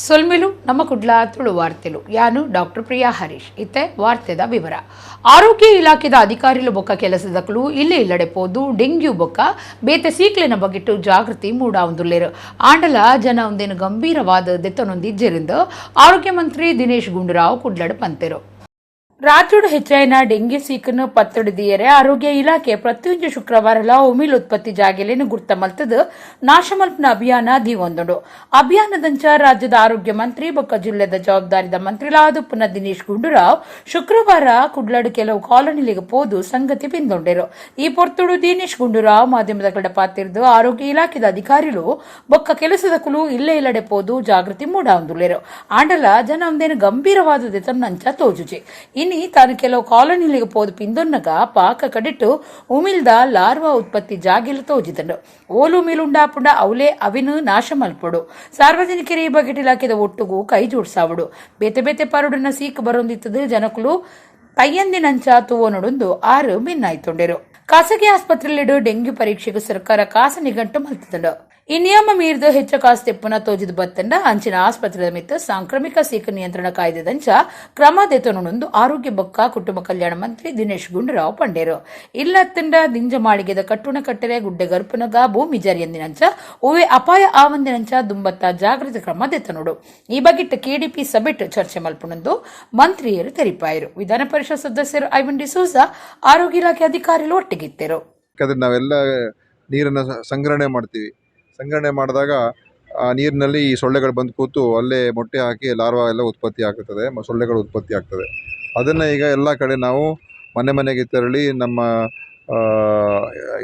ಸೊಲ್ಮೆಲು ನಮ್ಮ ಕುಡ್ಲ ತುಳು ವಾರ್ತೆಲು ಯಾನು ಡಾಕ್ಟರ್ ಪ್ರಿಯಾ ಹರೀಶ್ ಇತ್ತೆ ವಾರ್ತೆದ ವಿವರ ಆರೋಗ್ಯ ಇಲಾಖೆದ ಅಧಿಕಾರಿಲು ಬೊಕ್ಕ ಕೆಲಸದಕ್ಕಲು ಇಲ್ಲೇ ಇಲ್ಲಡೆ ಪೋದು ಡೆಂಗ್ಯೂ ಬೊಕ್ಕ ಬೇತೆ ಸೀಕ್ಲೆನ ಬಗೆಟ್ಟು ಜಾಗೃತಿ ಮೂಡಾವುದುಲ್ಲೇರು ಆಂಡಲ ಜನ ಒಂದೇನು ಗಂಭೀರವಾದ ದೆತ್ತನೊಂದಿಜ್ಜೆರಿಂದ ಆರೋಗ್ಯ ಮಂತ್ರಿ ದಿನೇಶ್ ಗುಂಡೂರಾವ್ ಕುಡ್ಲಡ್ ಪಂತೆರು ರಾಜ್ಯದ ಹೆಚ್ಚಿನ ಡೆಂಗ್ಯೂ ಸೀಕನ್ನು ಪತ್ತಡಿದಿಯರೆ ಆರೋಗ್ಯ ಇಲಾಖೆ ಪ್ರತಿಯೊಂದು ಶುಕ್ರವಾರ ಉಮಿಲ್ ಉತ್ಪತ್ತಿ ಜಾಗೆಲೇನು ಗುರ್ತ ಮಲ್ತದ ನಾಶಮಲ್ಪನ ಅಭಿಯಾನ ದೀವೊಂದುಂಡು ಅಭಿಯಾನದಂಚ ರಾಜ್ಯದ ಆರೋಗ್ಯ ಮಂತ್ರಿ ಬೊಕ್ಕ ಜಿಲ್ಲೆದ ಜವಾಬ್ದಾರಿದ ಮಂತ್ರಿಲಾದ ಪುನಃ ದಿನೇಶ್ ಗುಂಡೂರಾವ್ ಶುಕ್ರವಾರ ಕುಡ್ಲಡ್ ಕೆಲವು ಕಾಲೋನಿಲಿಗೆ ಪೋದು ಸಂಗತಿ ಬಿಂದೊಂಡೆರು ಈ ಪೊರ್ತುಡು ದಿನೇಶ್ ಗುಂಡೂರಾವ್ ಮಾಧ್ಯಮದ ಕಡೆ ಪಾತಿರ್ದು ಆರೋಗ್ಯ ಇಲಾಖೆದ ಅಧಿಕಾರಿಗಳು ಬೊಕ್ಕ ಕೆಲಸದಕ್ಕೂ ಇಲ್ಲೇ ಇಲ್ಲಡೆ ಪೋದು ಜಾಗೃತಿ ಮೂಡಾವುದುಲ್ಲೇರು ಆಂಡಲ ಜನ ಒಂದೇನು ಗಂಭೀರವಾದ ತನ್ನಂಚ ತೋಜುಜೆ ತಾನು ಕೆಲವು ಕಾಲೋನಿಲಿಗೆ ಪೋದು ಪಿಂದೊನ್ನಗ ಪಾಕ ಕಡಿಟ್ಟು ಉಮಿಲ್ದ ಲಾರ್ವಾ ಉತ್ಪತ್ತಿ ಜಾಗಿಲು ತೋಜಿದಂಡು ಓಲು ಉಮಿಲುಂಡಾಪುಂಡ ಅವಲೇ ಅವಿನು ನಾಶ ಮಲ್ಪಡು ಸಾರ್ವಜನಿಕರ ಈ ಬಗೆಟ್ ಇಲಾಖೆದ ಒಟ್ಟುಗೂ ಕೈ ಜೋಡಿಸಾವಡು ಬೇತೆ ಬೇತೆ ಪರುಡನ ಸೀಕ್ ಬರೊಂದಿತ್ತದು ಜನಕುಲು ಕೈಯಂದಿನಂಚ ತೂವನೊಡೊಂದು ಆರು ಭಿನ್ನಾಯ್ತೊಂಡೆರು ಖಾಸಗಿ ಆಸ್ಪತ್ರೆಯಲ್ಲಿಡು ಡೆಂಗ್ಯೂ ಪರೀಕ್ಷೆಗೆ ಸರ್ಕಾರ ಕಾಸ ನಿಘಂಟು ಮಲ್ತದಂಡು ಈ ನಿಯಮ ಮೀರಿದ ಹೆಚ್ಚು ಕಾಸು ತೆಪ್ಪನ ತೋಜಿದ ಬತ್ತಂಡ ಅಂಚಿನ ಆಸ್ಪತ್ರೆದ ಮಿತ್ತ ಸಾಂಕ್ರಾಮಿಕ ಸೀಕ ನಿಯಂತ್ರಣ ಕಾಯ್ದೆದಂಚ ಕ್ರಮ ದೆತನೊಂದು ಆರೋಗ್ಯ ಬೊಕ್ಕ ಕುಟುಂಬ ಕಲ್ಯಾಣ ಮಂತ್ರಿ ದಿನೇಶ್ ಗುಂಡೂರಾವ್ ಪಂಡೇರು ಇಲ್ಲತ್ತಂಡ ದಿಂಜ ಮಾಳಿಗೆದ ಕಟ್ಟುಣ ಕಟ್ಟರೆ ಗುಡ್ಡೆ ಗರ್ಪನಗ ಭೂಮಿ ಜರಿಯಂದಿನಂಚ ಓವೆ ಅಪಾಯ ಆವಂದಿನಂಚ ದುಂಬತ್ತ ಜಾಗೃತಿ ಕ್ರಮ ದೆತನೋಡು ಈ ಬಗೆಟ್ ಕೆಡಿಪಿ ಸಭೆಟ್ ಚರ್ಚೆ ಮಲ್ಪುನಂದು ಮಂತ್ರಿಯರು ತೆರಿಪಾಯರು ವಿಧಾನ ಪರಿಷತ್ ಸದಸ್ಯರು ಐವನ್ ಡಿಸೋಜ ಆರೋಗ್ಯ ಇಲಾಖೆ ಅಧಿಕಾರಿಗಳು ಒಟ್ಟಿಗಿತ್ತರು. ನಾವೆಲ್ಲ ನೀರನ್ನು ಸಂಗ್ರಹಣೆ ಮಾಡ್ತೀವಿ. ಸಂಗ್ರಹಣೆ ಮಾಡಿದಾಗ ಆ ನೀರಿನಲ್ಲಿ ಈ ಸೊಳ್ಳೆಗಳು ಬಂದು ಕೂತು ಅಲ್ಲೇ ಮೊಟ್ಟೆ ಹಾಕಿ ಲಾರ್ವಾ ಎಲ್ಲ ಉತ್ಪತ್ತಿ ಆಗುತ್ತದೆ, ಸೊಳ್ಳೆಗಳು ಉತ್ಪತ್ತಿ ಆಗ್ತದೆ. ಅದನ್ನು ಈಗ ಎಲ್ಲ ಕಡೆ ನಾವು ಮನೆ ಮನೆಗೆ ತೆರಳಿ ನಮ್ಮ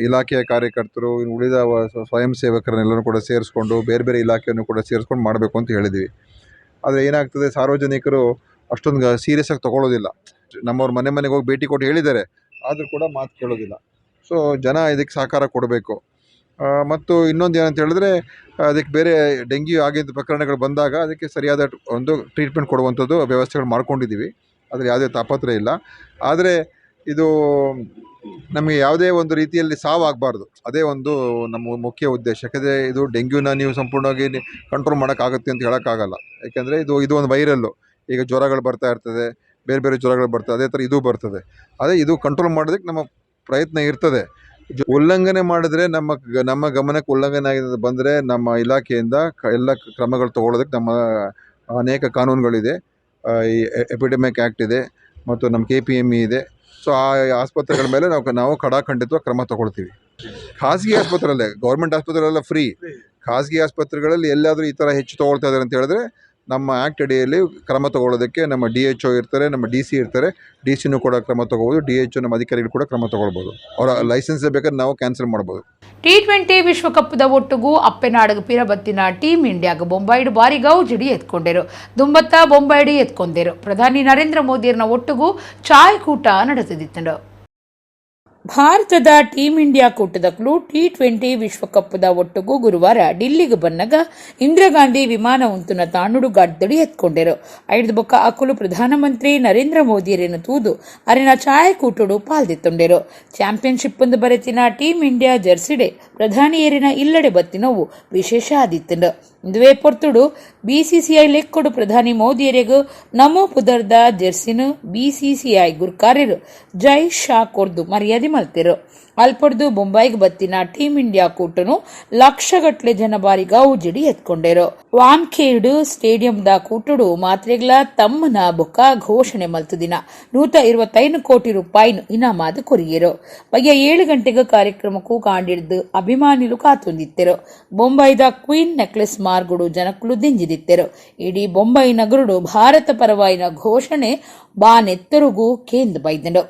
ಇಲಾಖೆಯ ಕಾರ್ಯಕರ್ತರು ಉಳಿದ ಸ್ವಯಂ ಸೇವಕರನ್ನೆಲ್ಲರೂ ಕೂಡ ಸೇರಿಸ್ಕೊಂಡು ಬೇರೆ ಬೇರೆ ಇಲಾಖೆಯನ್ನು ಕೂಡ ಸೇರಿಸ್ಕೊಂಡು ಮಾಡಬೇಕು ಅಂತ ಹೇಳಿದ್ವಿ. ಆದರೆ ಏನಾಗ್ತದೆ, ಸಾರ್ವಜನಿಕರು ಅಷ್ಟೊಂದು ಸೀರಿಯಸ್ ಆಗಿ ತೊಗೊಳ್ಳೋದಿಲ್ಲ. ನಮ್ಮವ್ರ ಮನೆ ಮನೆಗೆ ಹೋಗಿ ಭೇಟಿ ಕೊಟ್ಟು ಹೇಳಿದ್ದಾರೆ, ಆದರೂ ಕೂಡ ಮಾತು ಕೇಳೋದಿಲ್ಲ. ಸೊ ಜನ ಇದಕ್ಕೆ ಸಹಕಾರ ಕೊಡಬೇಕು. ಮತ್ತು ಇನ್ನೊಂದು ಏನಂತ ಹೇಳಿದ್ರೆ, ಅದಕ್ಕೆ ಬೇರೆ ಡೆಂಗ್ಯೂ ಆಗಿದ್ದ ಪ್ರಕರಣಗಳು ಬಂದಾಗ ಅದಕ್ಕೆ ಸರಿಯಾದ ಒಂದು ಟ್ರೀಟ್ಮೆಂಟ್ ಕೊಡುವಂಥದ್ದು ವ್ಯವಸ್ಥೆಗಳು ಮಾಡ್ಕೊಂಡಿದ್ದೀವಿ. ಆದರೆ ಯಾವುದೇ ತಾಪತ್ರೆ ಇಲ್ಲ. ಆದರೆ ಇದು ನಮಗೆ ಯಾವುದೇ ಒಂದು ರೀತಿಯಲ್ಲಿ ಸಾವಾಗಬಾರ್ದು, ಅದೇ ಒಂದು ನಮ್ಮ ಮುಖ್ಯ ಉದ್ದೇಶ. ಯಾಕೆಂದರೆ ಇದು ಡೆಂಗ್ಯೂನ ನೀವು ಸಂಪೂರ್ಣವಾಗಿ ಕಂಟ್ರೋಲ್ ಮಾಡೋಕ್ಕಾಗುತ್ತೆ ಅಂತ ಹೇಳೋಕ್ಕಾಗಲ್ಲ. ಯಾಕೆಂದರೆ ಇದು ಒಂದು ವೈರಲ್ಲು. ಈಗ ಜ್ವರಗಳು ಬರ್ತಾ ಇರ್ತದೆ, ಬೇರೆ ಬೇರೆ ಜ್ವರಗಳು ಬರ್ತದೆ, ಅದೇ ಥರ ಇದು ಬರ್ತದೆ. ಅದೇ ಇದು ಕಂಟ್ರೋಲ್ ಮಾಡೋದಕ್ಕೆ ನಮ್ಮ ಪ್ರಯತ್ನ ಇರ್ತದೆ. ಉಲ್ಲಂಘನೆ ಮಾಡಿದ್ರೆ ನಮ್ಮ ಗಮನಕ್ಕೆ ಉಲ್ಲಂಘನೆ ಆಗಿದೆ ಬಂದರೆ ನಮ್ಮ ಇಲಾಖೆಯಿಂದ ಎಲ್ಲ ಕ್ರಮಗಳು ತಗೊಳ್ಳೋದಕ್ಕೆ ನಮ್ಮ ಅನೇಕ ಕಾನೂನುಗಳಿದೆ. ಈ ಎಪಿಡೆಮಿಕ್ ಆ್ಯಕ್ಟ್ ಇದೆ ಮತ್ತು ನಮ್ಮ KPME ಇದೆ. ಸೊ ಆ ಆಸ್ಪತ್ರೆಗಳ ಮೇಲೆ ನಾವು ಖಡಾಖಂಡಿತವಾಗಿ ಕ್ರಮ ತಗೊಳ್ತೀವಿ. ಖಾಸಗಿ ಆಸ್ಪತ್ರೆಯಲ್ಲೇ, ಗೌರ್ಮೆಂಟ್ ಆಸ್ಪತ್ರೆಗಳೆಲ್ಲ ಫ್ರೀ. ಖಾಸಗಿ ಆಸ್ಪತ್ರೆಗಳಲ್ಲಿ ಎಲ್ಲಾದರೂ ಈ ಥರ ಹೆಚ್ಚು ತೊಗೊಳ್ತಾ ಇದ್ದಾರೆ ಅಂತ ಹೇಳಿದ್ರೆ ನಮ್ಮ ಆ್ಯಕ್ಟ್ ಅಡಿಯಲ್ಲಿ ಕ್ರಮ ತಗೊಳ್ಳೋದಕ್ಕೆ ನಮ್ಮ DHO ಇರ್ತಾರೆ, ನಮ್ಮ DC ಇರ್ತಾರೆ. DCನೂ ಕೂಡ ಕ್ರಮ ತಗೋಬೋದು, DHO ನಮ್ಮ ಅಧಿಕಾರಿಗಳು ಕೂಡ ಕ್ರಮ ತಗೊಳ್ಬೋದು. ಅವರ ಲೈಸೆನ್ಸ್ ಬೇಕಾದ್ರೆ ನಾವು ಕ್ಯಾನ್ಸಲ್ ಮಾಡ್ಬೋದು. T20 ವಿಶ್ವಕಪ್ದ ಒಟ್ಟುಗೂ ಅಪ್ಪೆನಾಡಗ ಪಿರಬತ್ತಿನ ಟೀಮ್ ಇಂಡಿಯಾಗ ಬೊಂಬಾಯಿಡು ಬಾರಿ ಗೌಜಡಿ ಎತ್ಕೊಂಡರು. ದುಂಬತ್ತ ಬೊಂಬಾಯಿಡಿ ಎತ್ಕೊಂಡರು. ಪ್ರಧಾನಿ ನರೇಂದ್ರ ಮೋದಿಯರ್ನ ಒಟ್ಟುಗೂ ಚಾಯ್ ಕೂಟ ನಡೆದಿತ್ತು. ಭಾರತದ ಟೀಂ ಇಂಡಿಯಾ ಕೂಟದಕ್ಕೂ T20 ವಿಶ್ವಕಪ್ದ ಒಟ್ಟುಗೂ ಗುರುವಾರ ಡಿಲ್ಲಿಗೆ ಬನ್ನಗ ಇಂದಿರಾ ಗಾಂಧಿ ವಿಮಾನ ಉಂತುನ ತಾಣುಡು ಗಡ್ದಡಿ ಎತ್ಕೊಂಡರು. ಐದು ಬೊಕ್ಕ ಅಕುಲು ಪ್ರಧಾನಮಂತ್ರಿ ನರೇಂದ್ರ ಮೋದಿಯರೇನು ತೂದು ಅರಿನ ಚಾಯ್ ಕೂಟುಡು ಪಾಲ್ದಿತ್ತೊಂಡೆರು. ಚಾಂಪಿಯನ್ಶಿಪ್ ಒಂದು ಬರೆತಿನ ಟೀಂ ಇಂಡಿಯಾ ಜರ್ಸಿಡೆ ಪ್ರಧಾನಿಯರಿನ ಇಲ್ಲಡೆ ಬತ್ತಿನವು ವಿಶೇಷ ಆದಿತ್ತಂಡು. ಇಂದುವೇ ಪೊರ್ತುಡು BCCI ಲೆಕ್ಕೊಡು ಪ್ರಧಾನಿ ಮೋದಿಯರಿಗೂ ನಮೋ ಪುದರ್ದ ಜೆರ್ಸಿನು BCCI ಗುರ್ಕಾರ್ಯರು ಜೈ ಶಾ ಕೊರ್ದು ಮರ್ಯಾದೆ ಮಲ್ತಿರು. ಅಲ್ಪಡ್ದು ಬೊಂಬಾಯಿಗೆ ಬತ್ತಿನ ಟೀಂ ಇಂಡಿಯಾ ಕೂಟನು ಲಕ್ಷಗಟ್ಲೆ ಜನ ಬಾರಿ ಗೌಜಡಿ ಎತ್ಕೊಂಡರು. ವಾಂಖೇಡ್ ಸ್ಟೇಡಿಯಂದ ಕೂಟುಡು ಮಾತ್ರೆಗಳ ತಮ್ಮನ ಬೊಕ್ಕ ಘೋಷಣೆ ಮಲ್ತುದಿನ 125 ಕೋಟಿ ರೂಪಾಯಿನು ಇನಾಮಾದ ಕೊರಿಯರು. ಬಯ್ಯ 7 ಗಂಟೆಗೆ ಕಾರ್ಯಕ್ರಮಕ್ಕೂ ಕಾಂಡಿಡ್ದು ಅಭಿಮಾನಿಲು ಕಾತೊಂದಿತ್ತೆರು. ಬೊಂಬಾಯಿದ ಕ್ವೀನ್ ನೆಕ್ಲೆಸ್ ಮಾರ್ಗುಡು ಜನಕ್ಕಳು ದಿಂಜಿದಿತ್ತೆರು. ಇಡೀ ಬೊಂಬಾಯಿ ನಗರುಡು ಭಾರತ ಪರವಾಯಿನ ಘೋಷಣೆ ಬಾನೆತ್ತರುಗೂ ಕೇಂದ್ರ ಬೈದೆಂಡು.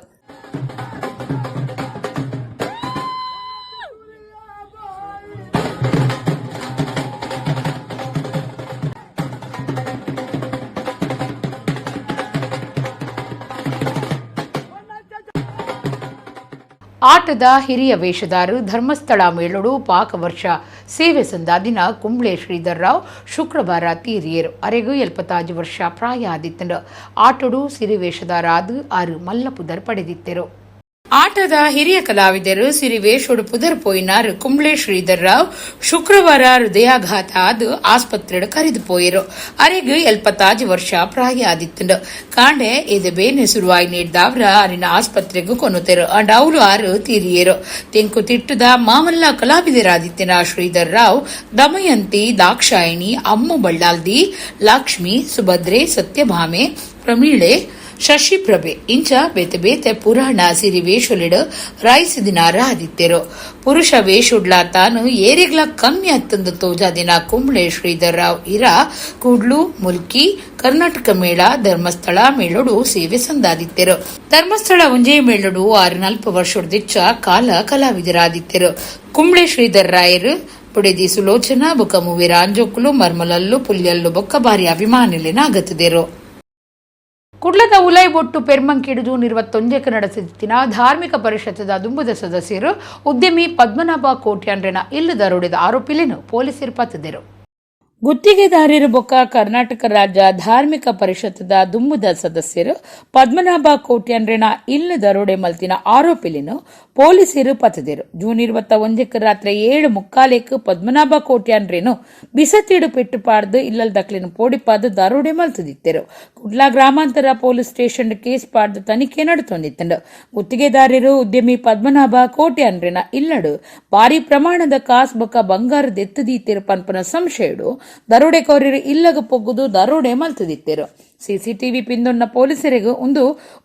ಆಟದ ಹಿರಿಯ ವೇಷಧಾರು ಧರ್ಮಸ್ಥಳ ಮೇಳೋಡು ಪಾಕವರ್ಷ ಸೇವೆ ಸಂದಾದಿನ ಕುಂಬ್ಳೆ ಶ್ರೀಧರ್ ರಾವ್ ಶುಕ್ರವಾರ ತೀರಿಯರು. ಅರೆಗೂ 75 ವರ್ಷ ಪ್ರಾಯ ಆದಿತ್ತಂಡು. ಆಟೋಡು ಸಿರಿ ವೇಷಧಾರ ಆದು 6 ಮಲ್ಲಪುದರ್ ಪಡೆದಿತ್ತೆರು. ಆಟದ ಹಿರಿಯ ಕಲಾವಿದರು ಸಿರಿವೇಶೋಡು ಪುದರ್ ಪೋಯಿನಾರು ಕುಂಬ್ಳೆ ಶ್ರೀಧರ್ ರಾವ್ ಶುಕ್ರವಾರ ಹೃದಯಾಘಾತ ಆದು ಆಸ್ಪತ್ರೆಡ್ ಕರೆದು ಪೋಯರು ಅರೆಗ್ 75 ವರ್ಷ ಪ್ರಾಯ ಆದಿತ್ತು ಕಾಂಡೆ ಇದು ಬೇನೆ ಸುರುವಾಯಿ ನೀಡಿದವ್ರ ಅರಿನ ಆಸ್ಪತ್ರೆಗೂ ಕೊನುತೆರು ಅಂಡ್ ಅವರು ಆರು ತೀರಿಯರು ತೆಂಕು ತಿಟ್ಟುದ ಮಾಮಲ್ಲ ಕಲಾವಿದರಾದಿತ್ತಿನ ಶ್ರೀಧರ್ ರಾವ್ ದಮಯಂತಿ ದಾಕ್ಷಾಯಿಣಿ ಅಮ್ಮು ಬಳ್ಳಾಲ್ದಿ ಲಕ್ಷ್ಮಿ ಸುಭದ್ರೆ ಸತ್ಯಭಾಮೆ ಪ್ರಮೀಳೆ ಶಶಿಪ್ರಭೆ ಇಂಚ ಬೇತೆ ಬೇತೆ ಪುರಾಣ ಸಿರಿ ವೇಷುಲಿಡು ರಾಯಿಸಿದಿನಾರ ಆದಿತ್ಯರು ಪುರುಷ ವೇಷುಡ್ಲ ತಾನು ಏರಿಗ್ಲ ಕಮ್ಮಿ ಹತ್ತಂದು ತೋಜಾದಿನ ಕುಂಬ್ಳೆ ಶ್ರೀಧರ್ ರಾವ್ ಇರ ಕೂಡ್ಲು ಮುಲ್ಕಿ ಕರ್ನಾಟಕ ಮೇಳ ಧರ್ಮಸ್ಥಳ ಮೇಳಡು ಸೇವೆ ಸಂದಾದಿತ್ಯರು ಧರ್ಮಸ್ಥಳ ಒಂಜೇ ಮೇಳಡು 6-4 ವರ್ಷದಿಚ್ಚ ಕಾಲ ಕಲಾವಿದರಾದಿತ್ಯರು ಕುಂಬ್ಳೆ ಶ್ರೀಧರ್ ರಾಯರು ಪುಡೆದಿ ಸುಲೋಚನಾ ಬೊಕ್ಕ ಮೂವಿ ರಾಂಜೋಕುಲು ಮರ್ಮಲಲ್ಲು ಪುಲ್ಯಲ್ಲು ಬೊಕ್ಕ ಬಾರಿ ಅಭಿಮಾನಿಲಿನ ಆಗತ್ತಿದರು ಕುಡ್ಲದ ಉಲೈ ಬೊಟ್ಟು ಪೆರ್ಮಂಕಿಡು ಜೂನ್ 21 ನಡೆಸಿದ ಧಾರ್ಮಿಕ ಪರಿಷತ್ತದ ದುಂಬುದ ಸದಸ್ಯರು ಉದ್ಯಮಿ ಪದ್ಮನಾಭ ಕೋಟ್ಯಾನ್ರೆನ ಇಲ್ಲು ದರೋಡೆದ ಆರೋಪಿಲಿನ ಪೊಲೀಸರು ಪತ್ತಿದರು ಗುತ್ತಿಗೆದಾರರು ಬೊಕ್ಕ ಕರ್ನಾಟಕ ರಾಜ್ಯ ಧಾರ್ಮಿಕ ಪರಿಷತ್ತದ ದುಂಬುದ ಸದಸ್ಯರು ಪದ್ಮನಾಭ ಕೋಟ್ಯಾನ್ರೆನ ಇಲ್ಲು ದರೋಡೆ ಮಲ್ತಿನ ಆರೋಪಿಲಿನ ಪೊಲೀಸರು ಪತ್ತಿದರು ಜೂನ್ 21 ರಾತ್ರಿ 7:45 ಪದ್ಮನಾಭ ಕೋಟ್ಯಾನ್ರೆನು ಬಿಸತಿಡು ಪೆಟ್ಟು ಪಾಡ್ದು ಇಲ್ಲಲ್ ದಕ್ಲಿನ ಪೋಡಿಪಾದ ದರೋಡೆ ಮಲ್ತದಿತ್ತರು ಕುಡ್ಲಾ ಗ್ರಾಮಾಂತರ ಪೊಲೀಸ್ ಸ್ಟೇಷನ್ ಕೇಸ್ ಪಾಡ್ದು ತನಿಖೆ ನಡೆತೊಂದಿತ್ತಂಡು ಗುತ್ತಿಗೆದಾರರು ಉದ್ಯಮಿ ಪದ್ಮನಾಭ ಕೋಟ್ಯಾನ್ರೆನ ಇಲ್ಲಡು ಭಾರಿ ಪ್ರಮಾಣದ ಕಾಸ್ ಬೊಕ್ಕ ಬಂಗಾರದ ಎತ್ತದೀತಿರು ಪನ್ಪನ ಸಂಶಯಡು ದರೋಡೆಕೋರರು ಇಲ್ಲಗ ಪೊಗ್ಗುದು ದರೋಡೆ ಮಲ್ತದಿತ್ತರು ಸಿಸಿಟಿವಿ ಪಿಂದೊನ್ನ ಪೊಲೀಸರಿಗೂ ಒಂದು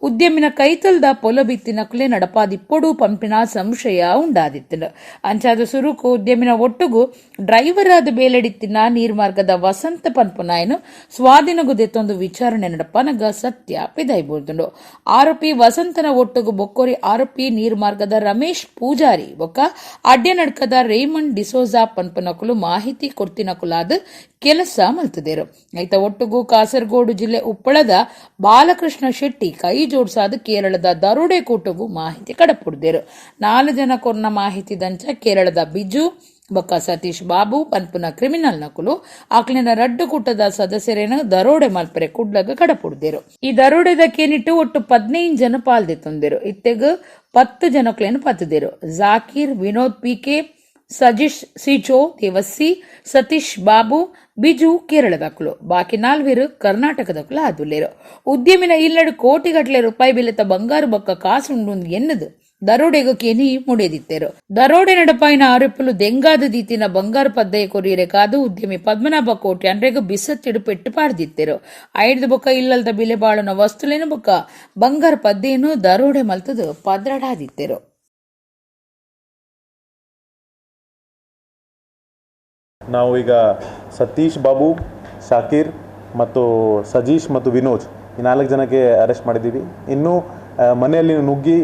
ಉದ್ಯಮಿನ ಕೈತಲ್ದ ಪೊಲಬಿತ್ತಿನಕುಲೆ ನಡಪಾದಿಪ್ಪೊಡು ಪಂಪಿನ ಸಂಶಯ ಉಂಡಾದಿತ್ತು ಅಂಚಾದ ಸುರುಕು ಉದ್ಯಮಿನ ಒಟ್ಟುಗು ಡ್ರೈವರ್ ಆದ ಬೇಲೆಡಿತ್ತಿನ ನೀರ್ಮಾರ್ಗದ ವಸಂತ ಪನ್ಪುನಾಯನು ಸ್ವಾಧೀನಗುದೆತ್ತೊಂದು ವಿಚಾರಣೆ ನಡಪನಗ ಸತ್ಯ ಪಿದೈಬೋದುಂಡು ಆರೋಪಿ ವಸಂತನ ಒಟ್ಟುಗು ಬೊಕ್ಕೋರಿ ಆರೋಪಿ ನೀರ್ಮಾರ್ಗದ ರಮೇಶ್ ಪೂಜಾರಿ ಬೊಕ್ಕ ಅಡ್ಯ ನಡ್ಕದ ರೇಮಂಡ್ ಡಿಸೋಜಾ ಪನ್ಪನಕುಲು ಮಾಹಿತಿ ಕೊಡ್ತಿನಕುಲಾದ ಕೆಲಸ ಮಲ್ತದೇರು ಐತ ಒಟ್ಟುಗು ಕಾಸರಗೋಡು ಜಿಲ್ಲೆ ಉಪ್ಪಳದ ಬಾಲಕೃಷ್ಣ ಶೆಟ್ಟಿ ಕೈ ಜೋಡ್ಸಾದ ಕೇರಳದ ದರೋಡೆ ಕೂಟಗೂ ಮಾಹಿತಿ ಕಡಪುಡ್ದೇರು 4 ಜನ ಕೊರ್ನ ಮಾಹಿತಿ ದಂಚ ಕೇರಳದ ಬಿಜು ಬೊಕ್ಕ ಸತೀಶ್ ಬಾಬು ಪನ್ಪುನ ಕ್ರಿಮಿನಲ್ ನಕುಲು ಆಕ್ಲಿನ ರಡ್ಡು ಕೂಟದ ಸದಸ್ಯರೇನು ದರೋಡೆ ಮಲ್ಪರೆ ಕುಡ್ಲಗ ಕಡಪುಡ್ದೇರು ಈ ದರೋಡೆದ ಕೇನಿಟ್ಟು ಒಟ್ಟು 15 ಜನ ಪಾಲ್ದೆತ್ತೊಂದೇರು ಇತ್ತೆಗ್ 10 ಜನಕ್ಲೇನು ಪತ್ತದೇರು ಜಾಕೀರ್ ವಿನೋದ್ ಪಿಕೆ ಸಜಿಶ್ ಸಿಚೋ ದೇವಸ್ಸಿ ಸತೀಶ್ ಬಾಬು ಬಿಜು ಕೇರಳದಕ್ಕಲು ಬಾಕಿ 4 ಕರ್ನಾಟಕದಕ್ಕಲು ಆದುಲ್ಲೇರು ಉದ್ಯಮಿನ ಇಲ್ಲಡು ಕೋಟಿಗಟ್ಟಲೆ ರೂಪಾಯಿ ಬೆಲೆತ ಬಂಗಾರು ಬೊಕ್ಕ ಕಾಸುಂಡು ಎನ್ನದು ದರೋಡೆಗೂ ಕೇನಿ ಮುಡಿದಿತ್ತೇರು ದರೋಡೆ ನಡಪಾಯಿನ ಆರೋಪಲು ದೆಂಗಾದ ದೀತಿನ ಬಂಗಾರು ಪದ್ದೆಯ ಕೊರಿಯರೆ ಕಾದು ಉದ್ಯಮಿ ಪದ್ಮನಾಭ ಕೋಟ್ಯಾನ್ರೆಗೂ ಬಿಸತ್ತಿಡು ಪೆಟ್ಟು ಪಾಡ್ದಿತ್ತೇರು ಐಡ್ದು ಬೊಕ್ಕ ಇಲ್ಲಲ್ದ ಬಿಲೆ ಬಾಳುನ ವಸ್ತುಲೇನು ಬೊಕ್ಕ ಬಂಗಾರ ಪದ್ದೆಯನ್ನು ದರೋಡೆ ಮಲ್ತದು ಪದ್ರಡಾದಿತ್ತೇರು ನಾವು ಈಗ ಸತೀಶ್ ಬಾಬು ಶಾಕೀರ್ ಮತ್ತು ಸಜೀಶ್ ಮತ್ತು ವಿನೋಜ್ ಈ 4 ಜನಕ್ಕೆ ಅರೆಸ್ಟ್ ಮಾಡಿದ್ದೀವಿ ಇನ್ನೂ ಮನೆಯಲ್ಲಿ ನುಗ್ಗಿ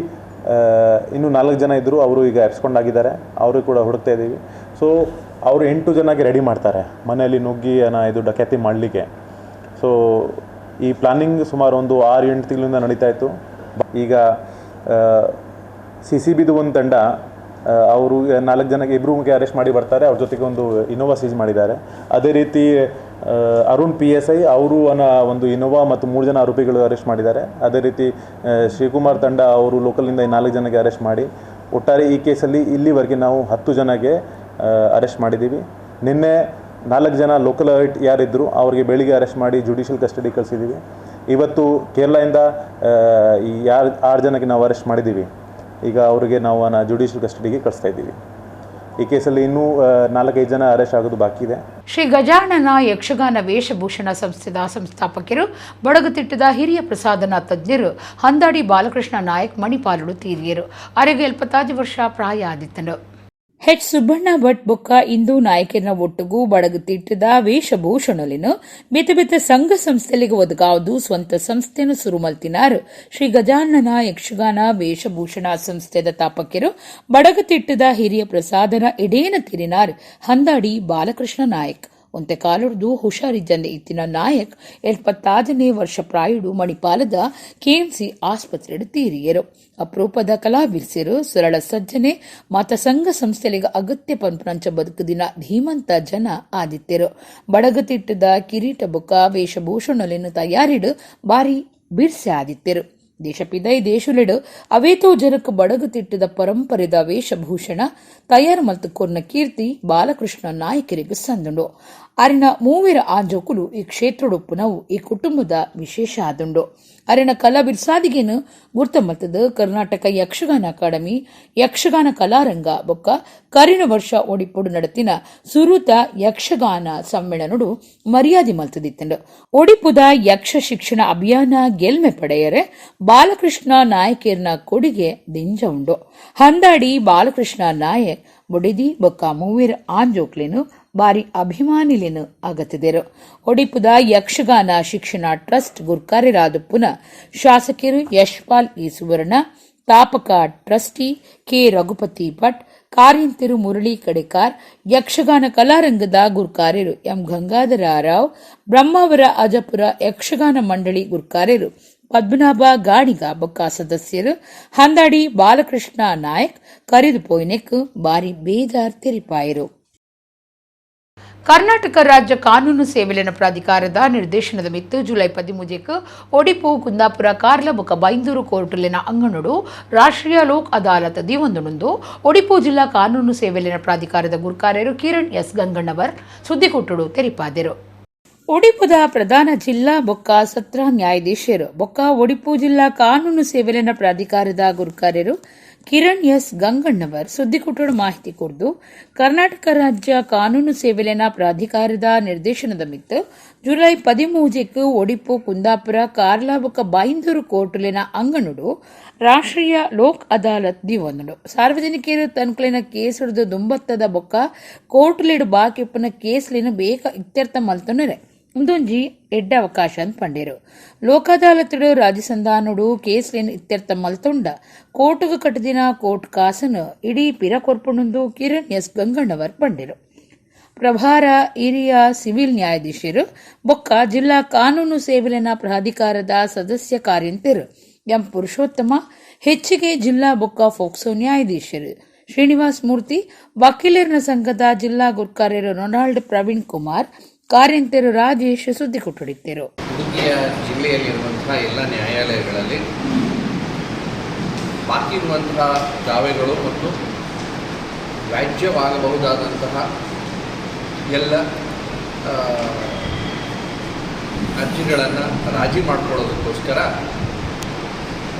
ಇನ್ನೂ 4 ಜನ ಇದ್ದರು ಅವರು ಈಗ ಎಬ್ಸ್ಕೊಂಡಾಗಿದ್ದಾರೆ ಅವರು ಕೂಡ ಹುಡುಕ್ತಾ ಇದ್ದೀವಿ ಸೊ ಅವರು 8 ಜನಕ್ಕೆ ರೆಡಿ ಮಾಡ್ತಾರೆ ಮನೆಯಲ್ಲಿ ನುಗ್ಗಿ ಇದು ಡಕಾತಿ ಮಾಡಲಿಕ್ಕೆ ಸೊ ಈ ಪ್ಲಾನಿಂಗ್ ಸುಮಾರು ಒಂದು 6-8 ತಿಂಗಳಿಂದ ನಡೀತಾ ಇತ್ತು ಈಗ CCBದು ಒಂದು ತಂಡ ಅವರು 4 ಜನಕ್ಕೆ ಇಬ್ಬರಿಗೆ ಅರೆಸ್ಟ್ ಮಾಡಿ ಬರ್ತಾರೆ ಅವ್ರ ಜೊತೆಗೆ ಒಂದು ಇನೋವಾ ಸೀಸ್ ಮಾಡಿದ್ದಾರೆ ಅದೇ ರೀತಿ ಅರುಣ್ PSI ಅವರು ಒಂದು ಇನೋವಾ ಮತ್ತು 3 ಜನ ಆರೋಪಿಗಳು ಅರೆಸ್ಟ್ ಮಾಡಿದ್ದಾರೆ ಅದೇ ರೀತಿ ಶ್ರೀಕುಮಾರ್ ತಂಡ ಅವರು ಲೋಕಲಿಂದ 4 ಜನಕ್ಕೆ ಅರೆಸ್ಟ್ ಮಾಡಿ ಒಟ್ಟಾರೆ ಈ ಕೇಸಲ್ಲಿ ಇಲ್ಲಿವರೆಗೆ ನಾವು 10 ಜನಕ್ಕೆ ಅರೆಸ್ಟ್ ಮಾಡಿದ್ದೀವಿ ನಿನ್ನೆ 4 ಜನ ಲೋಕಲ್ ಯಾರಿದ್ದರು ಅವರಿಗೆ ಬೆಳಿಗ್ಗೆ ಅರೆಸ್ಟ್ ಮಾಡಿ ಜುಡಿಷಿಯಲ್ ಕಸ್ಟಡಿ ಕಳಿಸಿದ್ದೀವಿ ಇವತ್ತು ಕೇರಳದಿಂದ ಈ 6 ಜನಕ್ಕೆ ನಾವು ಅರೆಸ್ಟ್ ಮಾಡಿದ್ದೀವಿ ಈಗ ಅವರಿಗೆ ನಾವು ಜುಡಿಷಿಯಲ್ ಕಸ್ಟಡಿಗೆ ಕಳಿಸ್ತಾ ಇದ್ದೀವಿ ಈ ಕೇಸಲ್ಲಿ ಇನ್ನೂ 4-5 ಜನ ಅರೆಸ್ಟ್ ಆಗೋದು ಬಾಕಿ ಇದೆ ಶ್ರೀ ಗಜಾನನ ಯಕ್ಷಗಾನ ವೇಷಭೂಷಣ ಸಂಸ್ಥೆದ ಸಂಸ್ಥಾಪಕರು ಬಡಗುತಿಟ್ಟದ ಹಿರಿಯ ಪ್ರಸಾದನ ತಜ್ಞರು ಹಂದಾಡಿ ಬಾಲಕೃಷ್ಣ ನಾಯಕ್ ಮಣಿಪಾಲುಡು ತೀರಿಯರು ಅವರಿಗೆ 75 ವರ್ಷ ಪ್ರಾಯ ಆದಿತ್ತನು ಹೆಚ್ ಸುಬ್ಬಣ್ಣ ಭಟ್ ಬೊಕ್ಕ ಇಂದು ನಾಯಕನ ಒಟ್ಟುಗೂ ಬಡಗುತಿಟ್ಟದ ವೇಷಭೂಷಣಲಿನು ಬೇತೆ ಬೇತೆ ಸಂಘ ಸಂಸ್ಥೆಲಿಗೆ ಒದಗಾವುದು ಸ್ವಂತ ಸಂಸ್ಥೆಯನ್ನು ಸುರುಮಲ್ತಿನಾರು ಶ್ರೀ ಗಜಾನನ ಯಕ್ಷಗಾನ ವೇಷಭೂಷಣ ಸಂಸ್ಥೆದ ತಾಪಕರು ಬಡಗುತಿಟ್ಟದ ಹಿರಿಯ ಪ್ರಸಾದನ ಎಡೇನ ತಿರಿನಾರ್ ಹಂದಾಡಿ ಬಾಲಕೃಷ್ಣ ನಾಯಕ್ ಒಂತೆ ಕಾಲುರ್ದು ಹುಷಾರಿದ್ದಂದೆ ಇತ್ತಿನ ನಾಯಕ್ 75ನೇ ವರ್ಷ ಪ್ರಾಯುಡು ಮಣಿಪಾಲದ KMC ಆಸ್ಪತ್ರೆಡು ತೀರಿಯರು ಅಪರೂಪದ ಕಲಾವಿರ್ಸಿರು ಸರಳ ಸಜ್ಜನೆ ಮಾತ ಸಂಘ ಸಂಸ್ಥೆಲಿಗ ಅಗತ್ಯ ಪಂಪನಂಚ ಬದುಕುದಿನ ಧೀಮಂತ ಜನ ಆದಿತ್ಯರು ಬಡಗತಿಟ್ಟದ ಕಿರೀಟ ಬೊಕ್ಕ ವೇಷಭೂಷಣಲಿನ ತಯಾರಿಡು ಬಾರಿ ಬಿರ್ಸೆ ಆದಿತ್ಯರು ದೇಶಪಿದೈ ದೇಶುಲೆಡು ಅವೇತೋ ಜನಕ್ಕೆ ಬಡಗು ತಿಟ್ಟಿದ ಪರಂಪರೆದ ವೇಷಭೂಷಣ ತಯಾರು ಮಲ್ತುಕೊರ್ನ ಕೀರ್ತಿ ಬಾಲಕೃಷ್ಣ ನಾಯಕರಿಗೆ ಸಂದುಂಡು. ಅರಿನ ಮೂವಿರ ಆಂಜೋಕುಲು ಈ ಕ್ಷೇತ್ರಡೊಪ್ಪುನವು ಈ ಕುಟುಂಬದ ವಿಶೇಷ ಆದುಂಡು. ಅರಿನ ಕಲಾ ಬಿರ್ಸಾದಿಗೆನು ಗುರ್ತ ಮಲ್ತದ ಕರ್ನಾಟಕ ಯಕ್ಷಗಾನ ಅಕಾಡೆಮಿ ಯಕ್ಷಗಾನ ಕಲಾರಂಗ ಬೊಕ್ಕ ಕರಿನ ವರ್ಷ ಒಡಿಪೊಡು ನಡತಿನ ಸುರುತ ಯಕ್ಷಗಾನ ಸಮ್ಮೇಳನಡು ಮರ್ಯಾದೆ ಮಲ್ತದಿತ್ತಂಡು. ಒಡಿಪುದ ಯಕ್ಷ ಶಿಕ್ಷಣ ಅಭಿಯಾನ ಗೆಲ್ಮೆ ಪಡೆಯರೆ ಬಾಲಕೃಷ್ಣ ನಾಯಕೇರ್ನ ಕೊಡುಗೆ ದಿಂಜ ಉಂಡು. ಹಂದಾಡಿ ಬಾಲಕೃಷ್ಣ ನಾಯಕ್ ಬೊಡಿದಿ ಬೊಕ್ಕ ಮೂವಿರ ಆಂಜೋಕ್ಲೆನು ಬಾರಿ ಅಭಿಮಾನಿಲೆನು ಆಗತ್ತಿದರು. ಒಡಿಪುದ ಯಕ್ಷಗಾನ ಶಿಕ್ಷಣ ಟ್ರಸ್ಟ್ ಗುರ್ಕಾರ್ಯರಾದುಪ್ಪುನ ಶಾಸಕರು ಯಶ್ಪಾಲ್ ಇ ಸುವರ್ಣ, ತಾಪಕ ಟ್ರಸ್ಟಿ ಕೆ ರಘುಪತಿ ಭಟ್, ಕಾರ್ಯಂತಿರು ಮುರಳಿ ಕಡೆಕಾರ್, ಯಕ್ಷಗಾನ ಕಲಾರಂಗದ ಗುರ್ಕಾರ್ಯರು ಎಂ ಗಂಗಾಧರ ರಾವ್, ಬ್ರಹ್ಮಾವರ ಅಜಪುರ ಯಕ್ಷಗಾನ ಮಂಡಳಿ ಗುರ್ಕಾರ್ಯರು ಪದ್ಮನಾಭ ಗಾಣಿಗ ಬೊಕ್ಕ ಸದಸ್ಯರು ಹಂದಾಡಿ ಬಾಲಕೃಷ್ಣ ನಾಯಕ್ ಕರೆದು ಪೋಯ್ನೆಕ್ ಬಾರಿ ಬೇಜಾರ್ ತೆರಿಪಾಯರು. ಕರ್ನಾಟಕ ರಾಜ್ಯ ಕಾನೂನು ಸೇವೆಲೆನ ಪ್ರಾಧಿಕಾರದ ನಿರ್ದೇಶನದ ಮಿತ್ತು ಜುಲೈ 13 ಒಡಿಪು ಕುಂದಾಪುರ ಕಾರ್ಲ ಬೊಕ್ಕ ಬೈಂದೂರು ಕೋರ್ಟುಲೆನ ಅಂಗನಡು ರಾಷ್ಟ್ರೀಯ ಲೋಕ್ ಅದಾಲತ್ ದಿವೊಂದುಂಡು ಒಡಿಪು ಜಿಲ್ಲಾ ಕಾನೂನು ಸೇವೆಲೆನ ಪ್ರಾಧಿಕಾರದ ಗುರ್ಕಾರ್ಯರು ಕಿರಣ್ ಎಸ್ ಗಂಗಣ್ಣವರ್ ಸುದ್ದಿಕೊಟ್ಟುಡು ತೆರಿಪಾದರು. ಒಡಿಪುದ ಪ್ರಧಾನ ಜಿಲ್ಲಾ ಬೊಕ್ಕ ಸತ್ರ ನ್ಯಾಯಾಧೀಶರು ಬೊಕ್ಕ ಒಡಿಪು ಜಿಲ್ಲಾ ಕಾನೂನು ಸೇವೆಲೆನ ಪ್ರಾಧಿಕಾರದ ಗುರ್ಕಾರ್ಯರು ಕಿರಣ್ ಎಸ್ ಗಂಗಣ್ಣವರ್ ಸುದ್ದಿಕೊಟ್ಟುಡು ಮಾಹಿತಿ ಕೊರ್ದು ಕರ್ನಾಟಕ ರಾಜ್ಯ ಕಾನೂನು ಸೇವೆಲೆನ ಪ್ರಾಧಿಕಾರದ ನಿರ್ದೇಶನದ ಮಿತ್ತು ಜುಲೈ 13 ಒಡಿಪು ಕುಂದಾಪುರ ಕಾರ್ಲ ಬೊಕ್ಕ ಬೈಂದೂರು ಕೋರ್ಟುಲೆನ ಅಂಗನುಡು ರಾಷ್ಟ್ರೀಯ ಲೋಕ್ ಅದಾಲತ್ ದಿವೊಂದುಂಡು. ಸಾರ್ವಜನಿಕರು ತನ್ಕುಲೆನ ಕೇಸ್ ಹಿಡಿದು ದುಂಬತ್ತದ ಬೊಕ್ಕ ಕೋರ್ಟುಲೆಡು ಬಾಕಿಪ್ಪನ ಕೇಸ್ಲಿನ ಬೇಗ ಇತ್ಯರ್ಥ ಮಲ್ತೊನರೆ ಒಂದೊಂಜಿ ಎಡ್ಡ ಅವಕಾಶ ಅಂತ ಪಂಡೇರು. ಲೋಕ ಅದಾಲತ್ಡು ರಾಜಸಂಧಾನುಡು ಕೇಸ್ಲೇನು ಇತ್ಯರ್ಥ ಮಲ್ತೊಂಡ ಕೋರ್టుಗ ಕಟ್ಟದಿನ ಕೋರ್ಟ್ ಕಾಸನು ಇಡೀ ಪಿರ ಕೊರ್ಪುಂಡು ಕಿರಣ್ ಎಸ್ ಗಂಗಣ್ಣವರ್ ಪಂಡೇರು. ಪ್ರಭಾರ ಹಿರಿಯ ಸಿವಿಲ್ ನ್ಯಾಯಾಧೀಶರು ಬೊಕ್ಕ ಜಿಲ್ಲಾ ಕಾನೂನು ಸೇವೆಲೆನ ಪ್ರಾಧಿಕಾರದ ಸದಸ್ಯ ಕಾರ್ಯಂತರು ಎಂ ಪುರುಷೋತ್ತಮ, ಹೆಚ್ಚಿಗೆ ಜಿಲ್ಲಾ ಬೊಕ್ಕ ಫೋಕ್ಸೋ ನ್ಯಾಯಾಧೀಶರು ಶ್ರೀನಿವಾಸ್ ಮೂರ್ತಿ, ವಕೀಲರ ಸಂಘದ ಜಿಲ್ಲಾ ಗುರ್ಕಾರ್ಯರು ರೊನಾಲ್ಡ್ ಪ್ರವೀಣ್ ಕುಮಾರ್, ಕಾರ್ಯಂತರು ರಾಜೇಶ್ ಸುದ್ದಿ ಕೊಟ್ಟುಡಿದ್ದರು. ಉಡುಪಿಯ ಜಿಲ್ಲೆಯಲ್ಲಿರುವಂತಹ ಎಲ್ಲ ನ್ಯಾಯಾಲಯಗಳಲ್ಲಿ ಬಾಕಿ ಇರುವಂತಹ ದಾವೆಗಳು ಮತ್ತು ವ್ಯಾಜ್ಯವಾಗಬಹುದಾದಂತಹ ಎಲ್ಲ ಅರ್ಜಿಗಳನ್ನು ರಾಜಿ ಮಾಡಿಕೊಳ್ಳೋದಕ್ಕೋಸ್ಕರ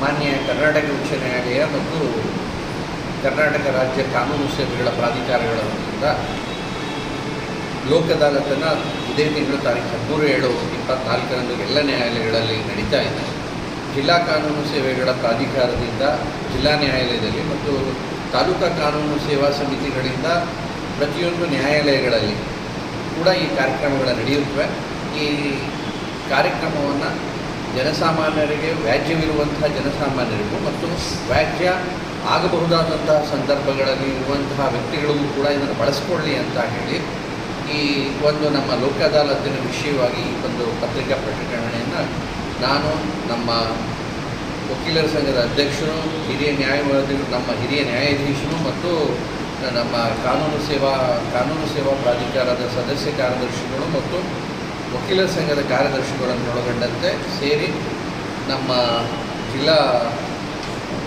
ಮಾನ್ಯ ಕರ್ನಾಟಕ ಉಚ್ಚ ನ್ಯಾಯಾಲಯ ಮತ್ತು ಕರ್ನಾಟಕ ರಾಜ್ಯ ಕಾನೂನು ಸೇವೆಗಳ ಪ್ರಾಧಿಕಾರಗಳ ವತಿಯಿಂದ ಲೋಕ ಅದಾಲತನ್ನು ಇದೇ ತಿಂಗಳು ತಾರೀಕು 13/7/24 ಎಲ್ಲ ನ್ಯಾಯಾಲಯಗಳಲ್ಲಿ ನಡೀತಾ ಇದೆ. ಜಿಲ್ಲಾ ಕಾನೂನು ಸೇವೆಗಳ ಪ್ರಾಧಿಕಾರದಿಂದ ಜಿಲ್ಲಾ ನ್ಯಾಯಾಲಯದಲ್ಲಿ ಮತ್ತು ತಾಲೂಕಾ ಕಾನೂನು ಸೇವಾ ಸಮಿತಿಗಳಿಂದ ಪ್ರತಿಯೊಂದು ನ್ಯಾಯಾಲಯಗಳಲ್ಲಿ ಕೂಡ ಈ ಕಾರ್ಯಕ್ರಮಗಳು ನಡೆಯುತ್ತವೆ. ಈ ಕಾರ್ಯಕ್ರಮವನ್ನು ಜನಸಾಮಾನ್ಯರಿಗೆ, ವ್ಯಾಜ್ಯವಿರುವಂತಹ ಜನಸಾಮಾನ್ಯರಿಗೂ ಮತ್ತು ವ್ಯಾಜ್ಯ ಆಗಬಹುದಾದಂತಹ ಸಂದರ್ಭಗಳಲ್ಲಿ ಇರುವಂತಹ ವ್ಯಕ್ತಿಗಳಿಗೂ ಕೂಡ ಇದನ್ನು ಬಳಸ್ಕೊಳ್ಳಿ ಅಂತ ಹೇಳಿ ಈ ಒಂದು ನಮ್ಮ ಲೋಕ ಅದಾಲತಿನ ವಿಷಯವಾಗಿ ಈ ಒಂದು ಪತ್ರಿಕಾ ಪ್ರಕಟಣೆಯನ್ನು ನಾನು ನಮ್ಮ ವಕೀಲರ ಸಂಘದ ಅಧ್ಯಕ್ಷರು, ಹಿರಿಯ ನ್ಯಾಯವಾದಿಗಳು, ನಮ್ಮ ಹಿರಿಯ ನ್ಯಾಯಾಧೀಶರು ಮತ್ತು ನಮ್ಮ ಕಾನೂನು ಸೇವಾ ಪ್ರಾಧಿಕಾರದ ಸದಸ್ಯ ಕಾರ್ಯದರ್ಶಿಗಳು ಮತ್ತು ವಕೀಲರ ಸಂಘದ ಕಾರ್ಯದರ್ಶಿಗಳನ್ನು ಒಳಗೊಂಡಂತೆ ಸೇರಿ ನಮ್ಮ ಜಿಲ್ಲಾ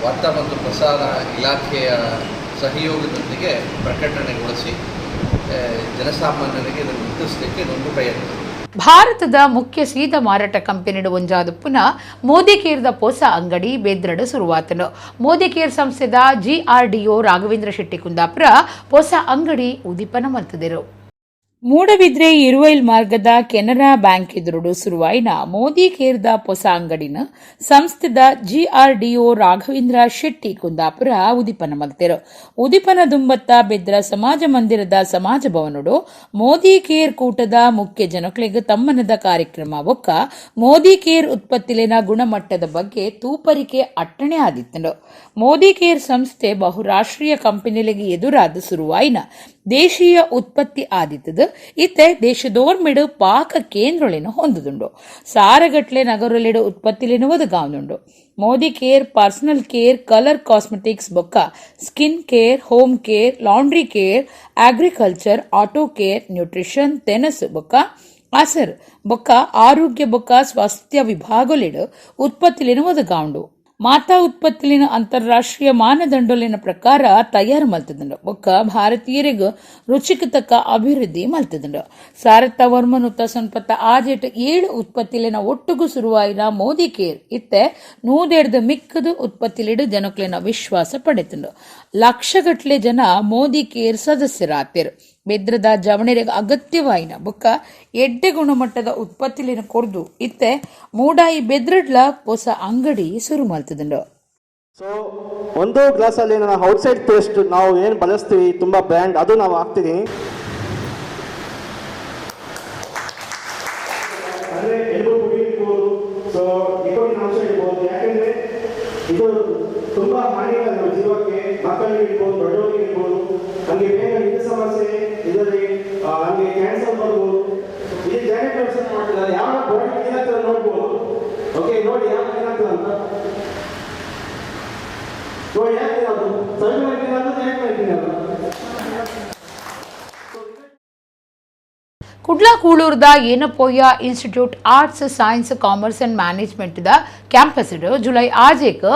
ವಾರ್ತಾ ಮತ್ತು ಪ್ರಸಾರ ಇಲಾಖೆಯ ಸಹಯೋಗದೊಂದಿಗೆ ಪ್ರಕಟಣೆಗೊಳಿಸಿ ಜನಸಾಮಾನ್ಯರಿಗೆ ಇದನ್ನು ಮುಟ್ಟಿಸಲಿಕ್ಕೆ ಇದೊಂದು ಪ್ರಯತ್ನ. ಭಾರತದ ಮುಖ್ಯ ಸೀದ ಮಾರಾಟ ಕಂಪನಿಡು ಒಂಜಾದು ಪುನಃ ಮೋದಿ ಕೇರ್ದ ಹೊಸ ಅಂಗಡಿ ಬೇದ್ರಡು ಶುರುವಾತನು. ಮೋದಿ ಕೇರ್ ಸಂಸ್ಥೆದ GRDO ರಾಘವೇಂದ್ರ ಶೆಟ್ಟಿ ಕುಂದಾಪುರ ಹೊಸ ಅಂಗಡಿ ಉದೀಪನ ಮಲ್ತದರು. ಮೂಡಬಿದ್ರೆ ಇರುವೈಲ್ ಮಾರ್ಗದ ಕೆನರಾ ಬ್ಯಾಂಕ್ ಎದುರುಡು ಶುರುವಾಯಿನ ಮೋದಿ ಕೇರ್ದ ಹೊಸ ಅಂಗಡಿನ ಸಂಸ್ಥೆದ GRDO ರಾಘವೇಂದ್ರ ಶೆಟ್ಟಿ ಕುಂದಾಪುರ ಉದೀಪನ ಮಲ್ತೆರು. ಉದೀಪನ ದುಂಬತ್ತ ಬೆದ್ರ ಸಮಾಜ ಮಂದಿರದ ಸಮಾಜ ಭವನಡು ಮೋದಿ ಕೇರ್ ಕೂಟದ ಮುಖ್ಯ ಜನಕ್ಲೆಗ್ ತಮ್ಮನದ ಕಾರ್ಯಕ್ರಮ ಒಕ್ಕ ಮೋದಿ ಕೇರ್ ಉತ್ಪತ್ತಿಲಿನ ಗುಣಮಟ್ಟದ ಬಗ್ಗೆ ತೂಪರಿಕೆ ಅಟ್ಟಣೆ ಆದಿತ್ತನು. ಮೋದಿ ಕೇರ್ ಸಂಸ್ಥೆ ಬಹುರಾಷ್ಟ್ರೀಯ ಕಂಪನಿಗಳಿಗೆ ಎದುರಾದ ಶುರುವಾಯಿನ ದೇಶೀಯ ಉತ್ಪತ್ತಿ ಆದಿತ್ತದು. ಇತ್ತೆ ದೇಶದೋರ್ಮೆಡು ಪಾಕ ಕೇಂದ್ರಳಿನ ಹೊಂದುದುಂಡು. ಸಾರಗಟ್ಲೆ ನಗರಲೆಡು ಉತ್ಪತ್ತಿಲಿನ ಒದಗಾವನುಂಡು. Modicare personal care, colour cosmetics ಬೊಕ್ಕ skin care, home care, laundry care, agriculture, auto care, nutrition, ತೆನಸು ಬೊಕ್ಕ ಅಸರ್ ಬೊಕ್ಕ ಆರೋಗ್ಯ ಬೊಕ್ಕ ಸ್ವಾಸ್ಥ್ಯ ವಿಭಾಗಲೆಡು ಉತ್ಪತ್ತಿಲಿನ ಒದಗಾವುಂಡು. ಮಾತಾ ಉತ್ಪತ್ತಿಲಿನ ಅಂತಾರಾಷ್ಟ್ರೀಯ ಮಾನದಂಡಲಿನ ಪ್ರಕಾರ ತಯಾರು ಮಲ್ತದಂಡು ಒಕ್ಕ ಭಾರತೀಯರಿಗೂ ರುಚಿಗೆ ತಕ್ಕ ಅಭಿವೃದ್ಧಿ ಮಲ್ತದಂಡು. ಸಾರತ್ತ ವರ್ಮನುತ್ತ ಸಂಪತ್ತ ಆಜೆಟ್ 7 ಉತ್ಪತ್ತಿಲಿನ ಒಟ್ಟುಗೂ ಶುರುವಾಯಿನ ಮೋದಿ ಕೇರ್ ಇತ್ತೆ 100 ಮಿಕ್ಕದು ಉತ್ಪತ್ತಿಲಿಡು ಜನಕ್ಲಿನ ವಿಶ್ವಾಸ ಪಡೆತಂಡು. ಲಕ್ಷಗಟ್ಲೆ ಜನ ಮೋದಿ ಕೇರ್ ಸದಸ್ಯರಾತಿರು. ಬೆದ್ರದ ಜವಣೆರೆಗೆ ಅಗತ್ಯವಾಯಿನ ಬೊಕ್ಕ ಎಡ್ಡೆ ಗುಣಮಟ್ಟದ ಉತ್ಪತ್ತಿಲಿನ ಕೊರ್ದು ಇತ್ತೆ ಮೂಡಾಯಿ ಬೆದ್ರಡ್ಲ ಹೊಸ ಅಂಗಡಿ ಶುರು ಮಾಡ್ತದಂಡು. ಸೊ ಒಂದು ಗ್ಲಾಸಲ್ಲಿ ನಾನು ಔಟ್ಸೈಡ್ ಟೇಸ್ಟ್ ನಾವು ಏನು ಬಳಸ್ತೀವಿ ತುಂಬ ಬ್ರ್ಯಾಂಡ್ ಅದು ನಾವು ಹಾಕ್ತೀವಿ. ಅಂದರೆ ಎಲ್ರೂ ಕುಡಿಯಬಹುದು. ಸೊ ನಿಕೋಟಿನ್ ಅಂಶ ಇರ್ಬೋದು, ಯಾಕೆಂದರೆ ಇದು ತುಂಬ ಹಾನಿಕರ ಜೀವಕ್ಕೆ, ಮಕ್ಕಳಿಗೆ ಇರ್ಬೋದು, ದೊಡ್ಡವರಿಗೆ ಇರ್ಬೋದು. ನಮಗೆ ಬೇಗ ನಿದ್ದೆ ಸಮಸ್ಯೆ, ಇದರಲ್ಲಿ ನಮಗೆ ಕ್ಯಾನ್ಸರ್ ಬರ್ಬೋದು. ಈ ಜಾಕೆಟ್ ವೆಬ್ಸೈಟ್ ಮಾಡ್ತಿದ್ದಾರೆ, ಯಾವ ಪ್ರಾಡಕ್ಟ್ ಏನಾಗ್ತದೆ ನೋಡ್ಬೋದು. ಓಕೆ, ನೋಡಿ ಯಾವ ಏನಾಗ್ತದೆ ಅಂತ ನೋಡಿ. ಯಾಕೆ ಅದು ಸರ್ವಿನ ಕುಡ್ಲಕೂಳೂರ್ದ Yenepoya institute arts science commerce and management ದ ಕ್ಯಾಂಪಸ್ ಜುಲೈ 6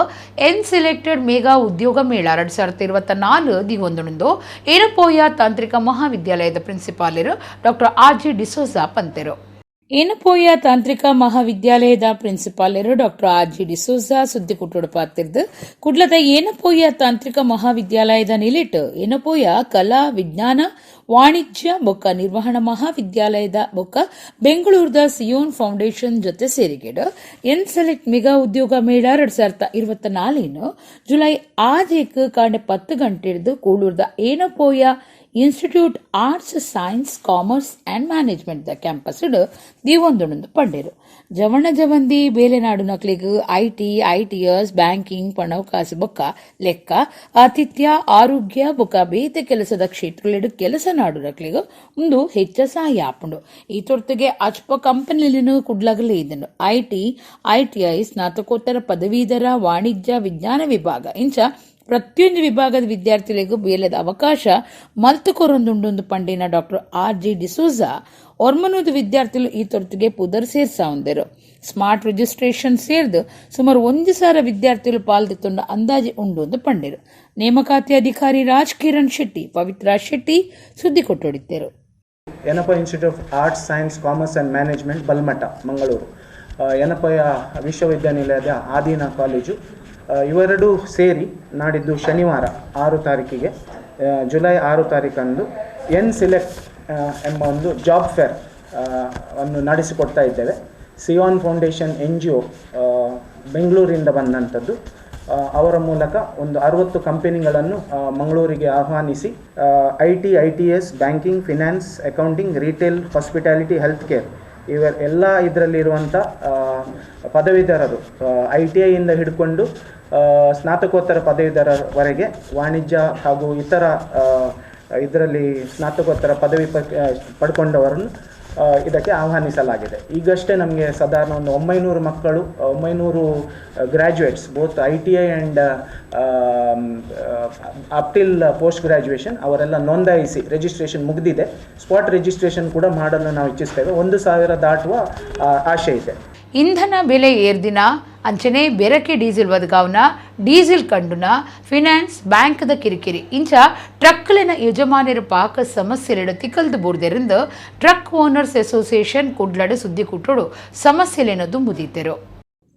ಎನ್ ಸಿಲೆಕ್ಟೆಡ್ ಮೇಘಾ ಉದ್ಯೋಗ ಮೇಳ 2024 ದಿಗೊಂದು ಏನಪೋಯ ತಾಂತ್ರಿಕ ಮಹಾವಿದ್ಯಾಲಯದ ಪ್ರಿನ್ಸಿಪಾಲರು ಡಾಕ್ಟರ್ ಆರ್.ಜಿ. ಡಿಸೋಜಾ ಪಂತೆರು. ಏನಪೋಯ ತಾಂತ್ರಿಕ ಮಹಾವಿದ್ಯಾಲಯದ ಪ್ರಿನ್ಸಿಪಾಲರು ಡಾಕ್ಟರ್ ಆರ್.ಜಿ. ಡಿಸೋಜಾ ಸುದ್ದಿ ಕುಟ್ಟುಡು ಪಾತಿರ್ದು ಕುಡ್ಲದ ಏನಪೋಯ ತಾಂತ್ರಿಕ ಮಹಾವಿದ್ಯಾಲಯದ ನಿಲಿಟ್ ಏನಪೋಯ ಕಲಾ ವಿಜ್ಞಾನ ವಾಣಿಜ್ಯ ಬೊಕ್ಕ ನಿರ್ವಹಣಾ ಮಹಾವಿದ್ಯಾಲಯದ ಬೊಕ್ಕ ಬೆಂಗಳೂರದ ಸಿಯೋನ್ ಫೌಂಡೇಶನ್ ಜೊತೆ ಸೇರಿಗೆಡು ಎನ್ ಸೆಲೆಕ್ಟ್ ಮೆಗಾ ಉದ್ಯೋಗ ಮೇಳ 2024 ಜುಲೈ 6 ಕಾಂಡೆ 10 ಗಂಟೆ ಹಿಡಿದು ಕೂಳೂರ್ದ Yenepoya institute arts science commerce and management ದ ಕ್ಯಾಂಪಸ್ ದಿವೊಂದೊಂದು ಪಂಡೇರು. ಜವಣ ಜವಂದಿ ಬೇಲೆನಾಡು ನಕ್ಲಿಗು ಐಟಿಎಸ್ ಬ್ಯಾಂಕಿಂಗ್ ಪಣವಕಾಸು ಬೊಕ್ಕ ಲೆಕ್ಕ ಆತಿಥ್ಯ ಆರೋಗ್ಯ ಬೊಕ್ಕ ಬೇತೆ ಕೆಲಸದ ಕ್ಷೇತ್ರಗಳಿಡು ಕೆಲಸ ನಾಡು ನಕ್ಲಿಗು ಒಂದು ಹೆಚ್ಚ ಸಹಾಯ ಆಪುಂಡು. ಈ ತೊರ್ತಿಗೆ ಅಚ್ಪ ಕಂಪನಿಲಿನ ಕುಡ್ಲಾಗಲೇ ಇದ್ದನು. ಐಟಿಐ ಸ್ನಾತಕೋತ್ತರ ಪದವೀಧರ ವಾಣಿಜ್ಯ ವಿಜ್ಞಾನ ವಿಭಾಗ ಇಂಚ ಪ್ರತಿಯೊಂದು ವಿಭಾಗದ ವಿದ್ಯಾರ್ಥಿಗಳಿಗೂ ಬೇಲದ ಅವಕಾಶ ಮಲ್ತುಕೊರೊಂದುಂಡು ಪಂಡಿನ ಡಾಕ್ಟರ್ ಆರ್.ಜಿ. ಡಿಸೋಜಾ ಒರ್ಮನೂದು ವಿದ್ಯಾರ್ಥಿಗಳು ಈ ತೊರ್ತಿಗೆ ಪುದರ್ ಸೇರ್ಸಾವಂದರು. ಸ್ಮಾರ್ಟ್ ರಿಜಿಸ್ಟ್ರೇಷನ್ ಸೇರ್ದು ಸುಮಾರು 1,000 ವಿದ್ಯಾರ್ಥಿಗಳು ಪಾಲ್ದೊಂದು ಅಂದಾಜು ಉಂಡು ಪಂಡಿರು. ನೇಮಕಾತಿ ಅಧಿಕಾರಿ ರಾಜ್ ಕಿರಣ್ ಶೆಟ್ಟಿ, ಪವಿತ್ರ ಶೆಟ್ಟಿ ಸುದ್ದಿ ಕೊಟ್ಟೊಡಿದ್ದರು. Yenepoya institute of arts science commerce and management Balmatta Mangaluru, Yenepoya ವಿಶ್ವವಿದ್ಯಾನಿಲಯದ ಆದೀನ ಕಾಲೇಜು ಇವೆರಡೂ ಸೇರಿ ನಾಡಿದ್ದು ಶನಿವಾರ 6 ತಾರೀಕಿಗೆ ಜುಲೈ 6 ತಾರೀಕಂದು ಎನ್ ಸಿಲೆಕ್ಟ್ ಎಂಬ ಒಂದು ಜಾಬ್ ಫೇರ್ ಅನ್ನು ನಡೆಸಿಕೊಡ್ತಾ ಇದ್ದೇವೆ. ಸಿಯೋನ್ ಫೌಂಡೇಶನ್ NGO ಬೆಂಗಳೂರಿಂದ ಬಂದಂಥದ್ದು. ಅವರ ಮೂಲಕ ಒಂದು 60 ಕಂಪನಿಗಳನ್ನು ಮಂಗಳೂರಿಗೆ ಆಹ್ವಾನಿಸಿ ITS banking, finance, accounting, retail, hospitality, health care ಎಲ್ಲ ಇದರಲ್ಲಿರುವಂಥ ಪದವೀಧರರು ITIಯಿಂದ ಹಿಡ್ಕೊಂಡು ಸ್ನಾತಕೋತ್ತರ ಪದವೀಧರವರೆಗೆ ವಾಣಿಜ್ಯ ಹಾಗೂ ಇತರ ಇದರಲ್ಲಿ ಸ್ನಾತಕೋತ್ತರ ಪದವಿ ಪಡ್ಕೊಂಡವರನ್ನು ಇದಕ್ಕೆ ಆಹ್ವಾನಿಸಲಾಗಿದೆ. ಈಗಷ್ಟೇ ನಮಗೆ ಸಾಧಾರಣ ಒಂದು 900 ಮಕ್ಕಳು, 900 graduates both ITI and up till post graduation ಅವರೆಲ್ಲ ನೋಂದಾಯಿಸಿ ರಿಜಿಸ್ಟ್ರೇಷನ್ ಮುಗಿದಿದೆ. ಸ್ಪಾಟ್ ರಿಜಿಸ್ಟ್ರೇಷನ್ ಕೂಡ ಮಾಡಲು ನಾವು ಇಚ್ಛಿಸ್ತೇವೆ. 1,000 ದಾಟುವ ಆಶೆ ಇದೆ. ಇಂಧನ ಬೆಲೆ ಏರ್ದಿನ ಅಂಚನೆ ಬೆರಕೆ ಡೀಸೆಲ್ ಒದಗಾವನ ಡೀಸೆಲ್ ಕಂಡುನ ಫಿನಾನ್ಸ್ ಬ್ಯಾಂಕ್ದ ಕಿರಿಕಿರಿ ಇಂಚ ಟ್ರಕ್ಲಿನ ಯಜಮಾನರ ಪಾಕ ಸಮಸ್ಯೆಲೆಡು ತಿಕ್ಕಲ್ದು ಬೂರ್ದೆರಿಂದ ಟ್ರಕ್ ಓನರ್ಸ್ ಅಸೋಸಿಯೇಷನ್ ಕುಡ್ಲಡು ಸುದ್ದಿ ಕುಟ್ಟೋಡು ಸಮಸ್ಯೆಲೆನದು ಮುದೀತೆರು.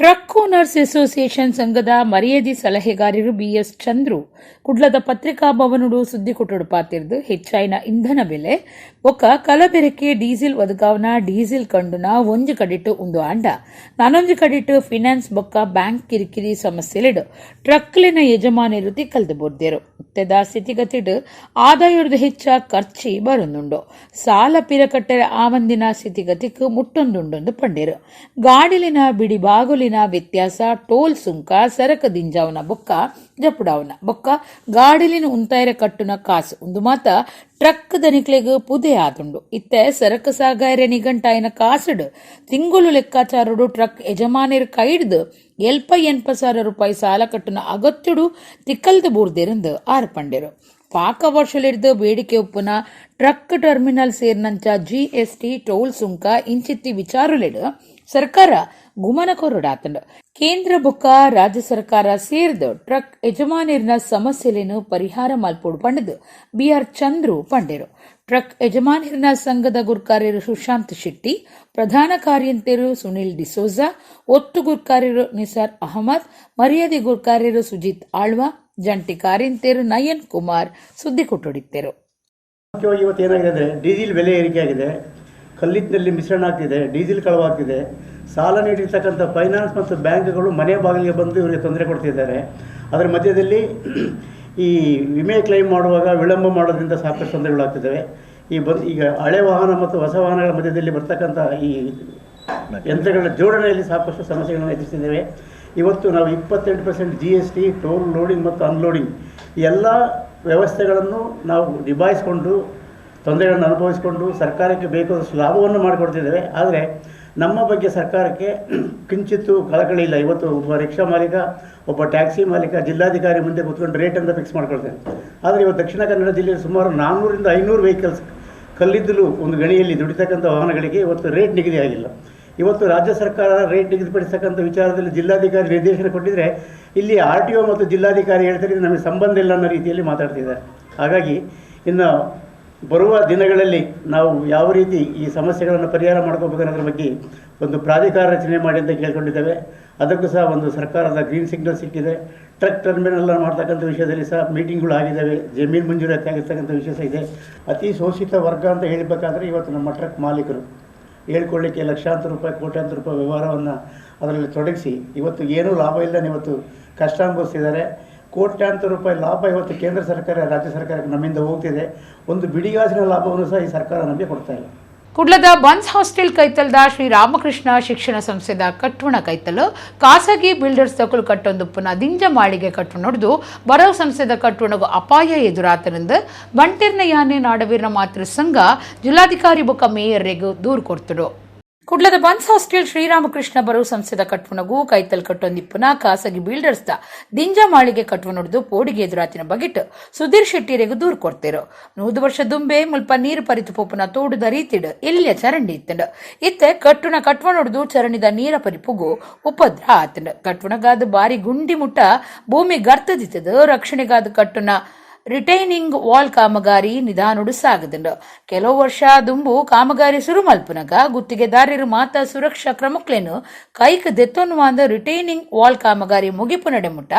ಟ್ರಕ್ ಓನರ್ಸ್ ಅಸೋಸಿಯೇಷನ್ ಸಂಘದ ಮರ್ಯಾದಿ ಸಲಹೆಗಾರರು BS ಚಂದ್ರು ಕುಡ್ಲದ ಪತ್ರಿಕಾ ಭವನಡು ಸುದ್ದಿ ಕೊಟ್ಟೊಡು ಪಾತಿರ್ದು ಹೆಚ್ಚಾಯಿನ ಇಂಧನ ಬೆಲೆ ಒಕ್ಕ ಕಲಬೆರಕೆ ಡೀಸೆಲ್ ಒದಗಾವನ ಡೀಸೆಲ್ ಕಂಡುನ ಒಂಜು ಕಡಿಟ್ಟು ಒಂದು ಆಂಡ ನಾನೊಂಜು ಕಡಿಟ್ಟು ಫಿನಾನ್ಸ್ ಬೊಕ್ಕ ಬ್ಯಾಂಕ್ ಕಿರಿಕಿರಿ ಸಮಸ್ಯೆಲೆಡು ಟ್ರಕ್ಲಿನ ಯಜಮಾನರು ತಿಕ್ಕಲ್ದು ಬೋರ್ದೇರು. ಇತ್ತೆದ ಸ್ಥಿತಿಗತಿಡು ಆದಾಯದ ಹೆಚ್ಚ ಖರ್ಚಿ ಬರೊಂದುಂಡು. ಸಾಲ ಪಿರಕಟ್ಟೆ ಆವಂದಿನ ಸ್ಥಿತಿಗತಿಕ್ ಮುಟ್ಟೊಂದುಂಡೊಂದು ಪಂಡೇರು. ಗಾಡಿಲಿನ ಬಿಡಿ ಬಾಗುಲಿನ ವ್ಯತ್ಯಾಸ, ಟೋಲ್ ಸುಂಕ, ಸರಕು ದಿಂಜಾವನ ಬೊಕ್ಕ ಜಪುಡಾವನ ಬೊಕ್ಕ ಗಾಡಿಲಿನ ಉಂತಾಯಿರ ಕಟ್ಟುನ ಕಾಸು ಒಂದು ಮಾತ ಟ್ರಕ್ ದನಿಕ್ಲೆಗ್ ಪುದೆ ಆದುಂಡು. ಇತ್ತೆ ಸರಕು ಸಾಗಾಯರ ನಿಘಂಟಾಯಿನ ಕಾಸುಡು ತಿಂಗಳು ಲೆಕ್ಕಾಚಾರಡು ಟ್ರಕ್ ಯಜಮಾನರ ಕೈಡ್ದು 80,000 ರೂಪಾಯಿ ಸಾಲ ಕಟ್ಟುನ ಅಗತ್ಯಡು ತಿಕ್ಕಲ್ದು ಬೂರ್ದೆರಂದು ಆರ್ಪಂಡೆರು. ಪಾಕ ವರ್ಷಲಿಡ್ದು ಬೇಡಿಕೆ ಉಪ್ಪುನ ಟ್ರಕ್ ಟರ್ಮಿನಲ್ ಸೇರ್ನಂಚ GST ಟೋಲ್ ಸುಂಕ ಇಂಚಿತ್ತಿ ವಿಚಾರಲೆಡು ಸರ್ಕಾರ ಗುಮನ ಕೊರಡಾತಂಡು. ಕೇಂದ್ರ ಬೊಕ್ಕ ರಾಜ್ಯ ಸರ್ಕಾರ ಸೇರಿದ ಟ್ರಕ್ ಯಜಮಾನಿರ್ನ ಸಮಸ್ಯೆಲೇನು ಪರಿಹಾರ ಮಲ್ಪೋಡು ಪಂಡದು ಬಿಆರ್ ಚಂದ್ರು ಪಂಡೇರು. ಟ್ರಕ್ ಯಜಮಾನಿರ್ನ ಸಂಘದ ಗುರ್ಕಾರ್ಯರು ಸುಶಾಂತ್ ಶೆಟ್ಟಿ, ಪ್ರಧಾನ ಕಾರ್ಯಂತರು ಸುನಿಲ್ ಡಿಸೋಜಾ, ಒತ್ತು ಗುರ್ಕಾರ್ಯರು ನಿಸಾರ್ ಅಹಮದ್, ಮರ್ಯಾದೆ ಗುರ್ಕಾರ್ಯರು ಸುಜಿತ್ ಆಳ್ವಾ, ಜಂಟಿ ಕಾರ್ಯಂತರು ನಯನ್ ಕುಮಾರ್ ಸುದ್ದಿ ಕೊಟ್ಟೊಡಿದ್ದರು. ಮುಖ್ಯವಾಗಿ ಇವತ್ತು ಏನಾಗಿದೆ, ಡೀಸೆಲ್ ಬೆಲೆ ಏರಿಕೆ ಆಗಿದೆ, ಕಲ್ಲಿದ್ದಲಲ್ಲಿ ಮಿಶ್ರಣ ಆಗ್ತಿದೆ, ಡೀಸೆಲ್ ಕಳವಾಗ್ತಿದೆ, ಸಾಲ ನೀಡಿರ್ತಕ್ಕಂಥ ಫೈನಾನ್ಸ್ ಮತ್ತು ಬ್ಯಾಂಕ್ಗಳು ಮನೆ ಬಾಗಿಲಿಗೆ ಬಂದು ಇವರಿಗೆ ತೊಂದರೆ ಕೊಡ್ತಿದ್ದಾರೆ. ಅದರ ಮಧ್ಯದಲ್ಲಿ ಈ ವಿಮೆ ಕ್ಲೈಮ್ ಮಾಡುವಾಗ ವಿಳಂಬ ಮಾಡೋದ್ರಿಂದ ಸಾಕಷ್ಟು ತೊಂದರೆಗಳಾಗ್ತಿದ್ದಾವೆ. ಈಗ ಹಳೆ ವಾಹನ ಮತ್ತು ಹೊಸ ವಾಹನಗಳ ಮಧ್ಯದಲ್ಲಿ ಬರ್ತಕ್ಕಂಥ ಈ ಯಂತ್ರಗಳ ಜೋಡಣೆಯಲ್ಲಿ ಸಾಕಷ್ಟು ಸಮಸ್ಯೆಗಳನ್ನು ಎದುರಿಸಿದ್ದೇವೆ. ಇವತ್ತು ನಾವು 28% GST, ಟೋಲ್ ಲೋಡಿಂಗ್ ಮತ್ತು ಅನ್ಲೋಡಿಂಗ್ ಈ ಎಲ್ಲ ವ್ಯವಸ್ಥೆಗಳನ್ನು ನಾವು ನಿಭಾಯಿಸಿಕೊಂಡು ತೊಂದರೆಗಳನ್ನು ಅನುಭವಿಸಿಕೊಂಡು ಸರ್ಕಾರಕ್ಕೆ ಬೇಕಾದಷ್ಟು ಲಾಭವನ್ನು ಮಾಡಿಕೊಡ್ತಿದ್ದೇವೆ. ಆದರೆ ನಮ್ಮ ಬಗ್ಗೆ ಸರ್ಕಾರಕ್ಕೆ ಕಿಂಚಿತ್ತೂ ಕಳಕಳಿ ಇಲ್ಲ. ಇವತ್ತು ಒಬ್ಬ ರಿಕ್ಷಾ ಮಾಲೀಕ, ಒಬ್ಬ ಟ್ಯಾಕ್ಸಿ ಮಾಲೀಕ ಜಿಲ್ಲಾಧಿಕಾರಿ ಮುಂದೆ ಕೂತ್ಕೊಂಡು ರೇಟನ್ನು ಫಿಕ್ಸ್ ಮಾಡ್ಕೊಳ್ತಾರೆ. ಆದರೆ ಇವತ್ತು ದಕ್ಷಿಣ ಕನ್ನಡ ಜಿಲ್ಲೆಯಲ್ಲಿ ಸುಮಾರು 400 ರಿಂದ 500 ವೆಹಿಕಲ್ಸ್ ಕಲ್ಲಿದ್ದಲು ಒಂದು ಗಣಿಯಲ್ಲಿ ದುಡಿತಕ್ಕಂಥ ವಾಹನಗಳಿಗೆ ಇವತ್ತು ರೇಟ್ ನಿಗದಿ ಆಗಿಲ್ಲ. ಇವತ್ತು ರಾಜ್ಯ ಸರ್ಕಾರ ರೇಟ್ ನಿಗದಿಪಡಿಸ್ತಕ್ಕಂಥ ವಿಚಾರದಲ್ಲಿ ಜಿಲ್ಲಾಧಿಕಾರಿ ನಿರ್ದೇಶನ ಕೊಟ್ಟಿದ್ದರೆ ಇಲ್ಲಿ RTO ಮತ್ತು ಜಿಲ್ಲಾಧಿಕಾರಿ ಹೇಳ್ತಾರೆ ಇದು ನಮಗೆ ಸಂಬಂಧ ಇಲ್ಲ ಅನ್ನೋ ರೀತಿಯಲ್ಲಿ ಮಾತಾಡ್ತಿದ್ದಾರೆ. ಹಾಗಾಗಿ ಇನ್ನು ಬರುವ ದಿನಗಳಲ್ಲಿ ನಾವು ಯಾವ ರೀತಿ ಈ ಸಮಸ್ಯೆಗಳನ್ನು ಪರಿಹಾರ ಮಾಡ್ಕೋಬೇಕು ಅನ್ನೋದ್ರ ಬಗ್ಗೆ ಒಂದು ಪ್ರಾಧಿಕಾರ ರಚನೆ ಮಾಡಿ ಅಂತ ಕೇಳ್ಕೊಂಡಿದ್ದೇವೆ. ಅದಕ್ಕೂ ಸಹ ಒಂದು ಸರ್ಕಾರದ ಗ್ರೀನ್ ಸಿಗ್ನಲ್ ಸಿಕ್ಕಿದೆ. ಟ್ರಕ್ ಟರ್ಮಿನಲ್ ಮಾಡ್ತಕ್ಕಂಥ ವಿಷಯದಲ್ಲಿ ಸಹ ಮೀಟಿಂಗ್ಗಳು ಆಗಿದ್ದಾವೆ. ಜಮೀನು ಮಂಜೂರಾತಿ ಆಗಿರ್ತಕ್ಕಂಥ ವಿಷಯ ಸಹ ಇದೆ. ಅತಿ ಶೋಷಿತ ವರ್ಗ ಅಂತ ಹೇಳಬೇಕಾದ್ರೆ ಇವತ್ತು ನಮ್ಮ ಟ್ರಕ್ ಮಾಲೀಕರು ಹೇಳ್ಕೊಳ್ಳಿಕ್ಕೆ ಲಕ್ಷಾಂತರ ರೂಪಾಯಿ, ಕೋಟ್ಯಾಂತರ ರೂಪಾಯಿ ವ್ಯವಹಾರವನ್ನು ಅದರಲ್ಲಿ ತೊಡಗಿಸಿ ಇವತ್ತು ಏನೂ ಲಾಭ ಇಲ್ಲದೆ ಇವತ್ತು ಕಷ್ಟ ಅನುಭವಿಸ್ತಿದ್ದಾರೆ. ಕೋಟ್ಯಾಂತರ ರೂಪಾಯಿ ಲಾಭ ಇವತ್ತು ಕೇಂದ್ರ ಸರ್ಕಾರ, ರಾಜ್ಯ ಸರ್ಕಾರಕ್ಕೆ ನಮ್ಮಿಂದ ಹೋಗ್ತಿದೆ. ಒಂದು ಬಿಡಿಗಾಸಿನ ಲಾಭವನ್ನು ಸಹ ಈ ಸರ್ಕಾರ ನಮಗೆ ಕೊಡ್ತಾ ಇಲ್ಲ. ಕುಡ್ಲದ ಬನ್ಸ್ ಹಾಸ್ಟೆಲ್ ಕೈತಲ್ದ ಶ್ರೀರಾಮಕೃಷ್ಣ ಶಿಕ್ಷಣ ಸಂಸ್ಥೆದ ಕಟ್ಟುಣ ಕೈತಲು ಖಾಸಗಿ ಬಿಲ್ಡರ್ಸ್ ತಕುಲು ಕಟ್ಟೊಂದುಪ್ಪುನ ದಿಂಜ ಮಾಳಿಗೆ ಕಟ್ಟು ನೋಡಿದು ಬರೋ ಸಂಸ್ಥೆದ ಕಟ್ಟುಣಗು ಅಪಾಯ ಎದುರಾತನಿಂದ ಬಂಟಿರ್ನ ಯಾನೆ ನಾಡವೀರ್ನ ಮಾತೃ ಸಂಘ ಜಿಲ್ಲಾಧಿಕಾರಿ ಬೊಕ್ಕ ಮೇಯರ್ರೆಗೂ ದೂರು ಕೊಡ್ತಡು. ಕುಡ್ಲದ ಬನ್ಸ್ ಹಾಸ್ಟೆಲ್ ಶ್ರೀರಾಮಕೃಷ್ಣ ಬರೋ ಸಂಸ್ಥೆದ ಕಟ್ಟುಣಗೂ ಕೈತಲ್ ಕಟ್ಟೊಂದಿಪ್ಪುನ ಖಾಸಗಿ ಬಿಲ್ಡರ್ಸ್ದ ದಿಂಜ ಮಾಳಿಗೆ ಕಟ್ಟುವ ನೋಡಿದು ಪೋಡಿಗೆ ಎದುರಾತಿನ ಬಗೆಟ್ ಸುಧೀರ್ ಶೆಟ್ಟಿರೆಗೂ ದೂರು ಕೊಡ್ತೇರು. 100 ವರ್ಷ ದುಂಬೆ ಮುಲ್ಪ ನೀರು ಪರಿತು ಪೋಪುನ ತೋಡುದ ರೀತಿಡ್ ಇಲ್ಲಿಯ ಚರಂಡಿ ಇತ್ತಂಡ್ ಇತ್ತೆ ಕಟ್ಟುಣ ಕಟ್ಟುವ ನೋಡಿದು ಚರಣಿದ ನೀರ ಪರಿಪುಗು ಉಪದ್ರ ಆತಂಡ್. ಕಟ್ಟುಣಗಾದ ಬಾರಿ ಗುಂಡಿ ಮುಟ್ಟ ಭೂಮಿ ಗರ್ತದಿತ್ತದ ರಕ್ಷಣೆಗಾದ ಕಟ್ಟುನ ರಿಟೈನಿಂಗ್ ವಾಲ್ ಕಾಮಗಾರಿ ನಿಧಾನುಡು ಸಾಗದಂಡು. ಕೆಲವು ವರ್ಷ ದುಂಬು ಕಾಮಗಾರಿ ಶುರು ಮಲ್ಪುನಗ ಗುತ್ತಿಗೆದಾರರು ಮಾತ ಸುರಕ್ಷಾ ಕ್ರಮಕ್ಲೇನು ಕೈಕ್ ದೆತ್ತೊನ್ನುವಾದ ರಿಟೈನಿಂಗ್ ವಾಲ್ ಕಾಮಗಾರಿ ಮುಗಿಪು ನಡೆಮುಟ್ಟ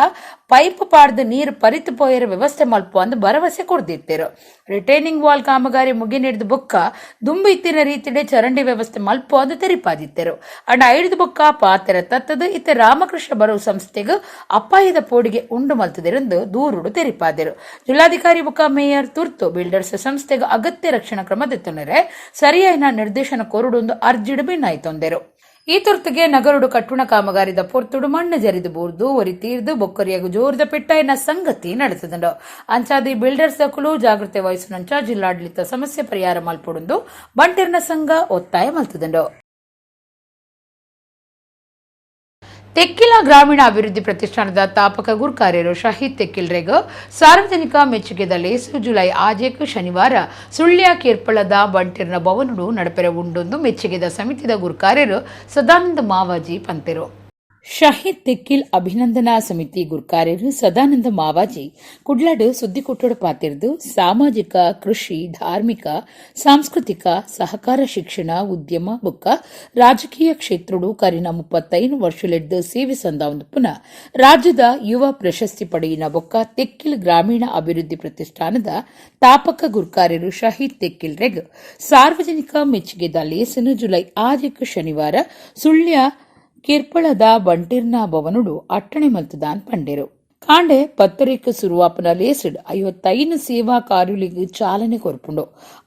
ಪೈಪ್ ಪಾಡ್ದು ನೀರು ಪರಿತು ಪೋಯರ ವ್ಯವಸ್ಥೆ ಮಲ್ಪು ಅಂದು ಭರವಸೆ ಕೊಡ್ದಿತ್ತೇರು. ರಿಟೈನಿಂಗ್ ವಾಲ್ ಕಾಮಗಾರಿ ಮುಗಿ ನಡೆದ ಬೊಕ್ಕ ದುಂಬು ಇತ್ತಿನ ರೀತಿಡೆ ಚರಂಡಿ ವ್ಯವಸ್ಥೆ ಮಲ್ಪು ಅಂದು ತೆರಿಪಾದಿತ್ತೇರು. ಅಣ್ಣ ಐಡಿದ ಬೊಕ್ಕ ಪಾತೆರ ತತ್ತದು ಇತ್ತ ರಾಮಕೃಷ್ಣ ಬರೋ ಸಂಸ್ಥೆಗೂ ಅಪಾಯದ ಪೋಡಿಗೆ ಉಂಡು ಮಲ್ತದೆರೆಂದು ದೂರುಡು ತೆರಿಪಾದರು. ಜಿಲ್ಲಾಧಿಕಾರಿ ಬೊಕ್ಕ ಮೇಯರ್ ತುರ್ತು ಬಿಲ್ಡರ್ಸ್ ಸಂಸ್ಥೆಗೆ ಅಗತ್ಯ ರಕ್ಷಣಾ ಕ್ರಮ ದೆತ್ತೊಂದರೆ ಸರಿಯಾದ ನಿರ್ದೇಶನ ಕೊರುಡೊಂದು ಅರ್ಜಿಡು ಭಿನ್ನಾಯ್ತೊಂದೆರು. ಈ ತುರ್ತಿಗೆ ನಗರುಡು ಕಟ್ಟುಣ ಕಾಮಗಾರಿದ ಪೊರ್ತುಡು ಮಣ್ಣು ಜರಿದು ಬೂರ್ದು ಒರಿ ತೀರ್ದು ಬೊಕ್ಕರಿಯಾಗು ಜೋರ್ದ ಪೆಟ್ಟಾಯಿನ ಸಂಗತಿ ನಡೆಸದಂಡು. ಅಂಚಾದಿ ಬಿಲ್ಡರ್ಸ್ ದಕ್ಕಲು ಜಾಗೃತಿ ವಹಿಸುನಂಚ ಜಿಲ್ಲಾಡಳಿತ ಸಮಸ್ಯೆ ಪರಿಹಾರ ಮಲ್ಪೊಡುಂದು ಬಂಟಿರ್ನ ಸಂಘ ಒತ್ತಾಯ ಮಲ್ತದಂಡು. ತೆಕ್ಕಿಲ ಗ್ರಾಮೀಣ ಅಭಿವೃದ್ಧಿ ಪ್ರತಿಷ್ಠಾನದ ತಾಪಕ ಗುರ್ಕಾರ್ಯರು ಶಹೀದ್ ತೆಕ್ಕಿಲ್ರೆಗ್ ಸಾರ್ವಜನಿಕ ಮೆಚ್ಚುಗೆದ ಲೇಸು ಜುಲೈ 6 ಶನಿವಾರ ಸುಳ್ಯ ಕೇರ್ಪಳದ ಬಂಟಿರ್ನ ಭವನುಡು ನಡಪೆರ ಉಂಡೊಂದು ಮೆಚ್ಚುಗೆದ ಸಮಿತಿದ ಗುರ್ಕಾರ್ಯರು ಸದಾನಂದ ಮಾವಾಜಿ ಪಂತೆರು. ಶಹೀದ್ ತೆಕ್ಕಿಲ್ ಅಭಿನಂದನಾ ಸಮಿತಿ ಗುರ್ಕಾರ್ಯರು ಸದಾನಂದ ಮಾವಾಜಿ ಕುಡ್ಲಾಡು ಸುದ್ದಿ ಕೊಟ್ಟೋಡು ಪಾತಿರ್ದು ಸಾಮಾಜಿಕ, ಕೃಷಿ, ಧಾರ್ಮಿಕ, ಸಾಂಸ್ಕೃತಿಕ, ಸಹಕಾರ ಶಿಕ್ಷಣ, ಉದ್ಯಮ ಬೊಕ್ಕ ರಾಜಕೀಯ ಕ್ಷೇತ್ರಡು ಕರಿನ 35 ವರ್ಷಲೆಡ್ದು ಸೇವೆ ಸಂದಾವಂದು ಪುನಃ ರಾಜ್ಯದ ಯುವ ಪ್ರಶಸ್ತಿ ಪಡೆಯಿನ ಬೊಕ್ಕ ತೆಕ್ಕಿಲ್ ಗ್ರಾಮೀಣ ಅಭಿವೃದ್ಧಿ ಪ್ರತಿಷ್ಠಾನದ ತಾಪಕ ಗುರ್ಕಾರ್ಯರು ಶಹೀದ್ ತೆಕ್ಕಿಲ್ ರೆಗ್ ಸಾರ್ವಜನಿಕ ಮೆಚ್ಚುಗೆದ ಲೇಸನು ಜುಲೈ 6 ಶನಿವಾರ ಸುಳ್ಯ ಕಿರ್ಪಳದ ಬಂಟಿರ್ನ ಭವನುಡು ಅಟ್ಟಣೆ ಮಲ್ತದಾನ್ ಪಂಡೇರು. ಕಾಂಡೆ ಪತ್ತರಿಕ ಸುರುವಾಪನ ಲೇಸಿಡ್ 55 ಸೇವಾ ಕಾರ್ಯುಲಿಗೆ ಚಾಲನೆ ಕೊರ್ಪುಂಡು.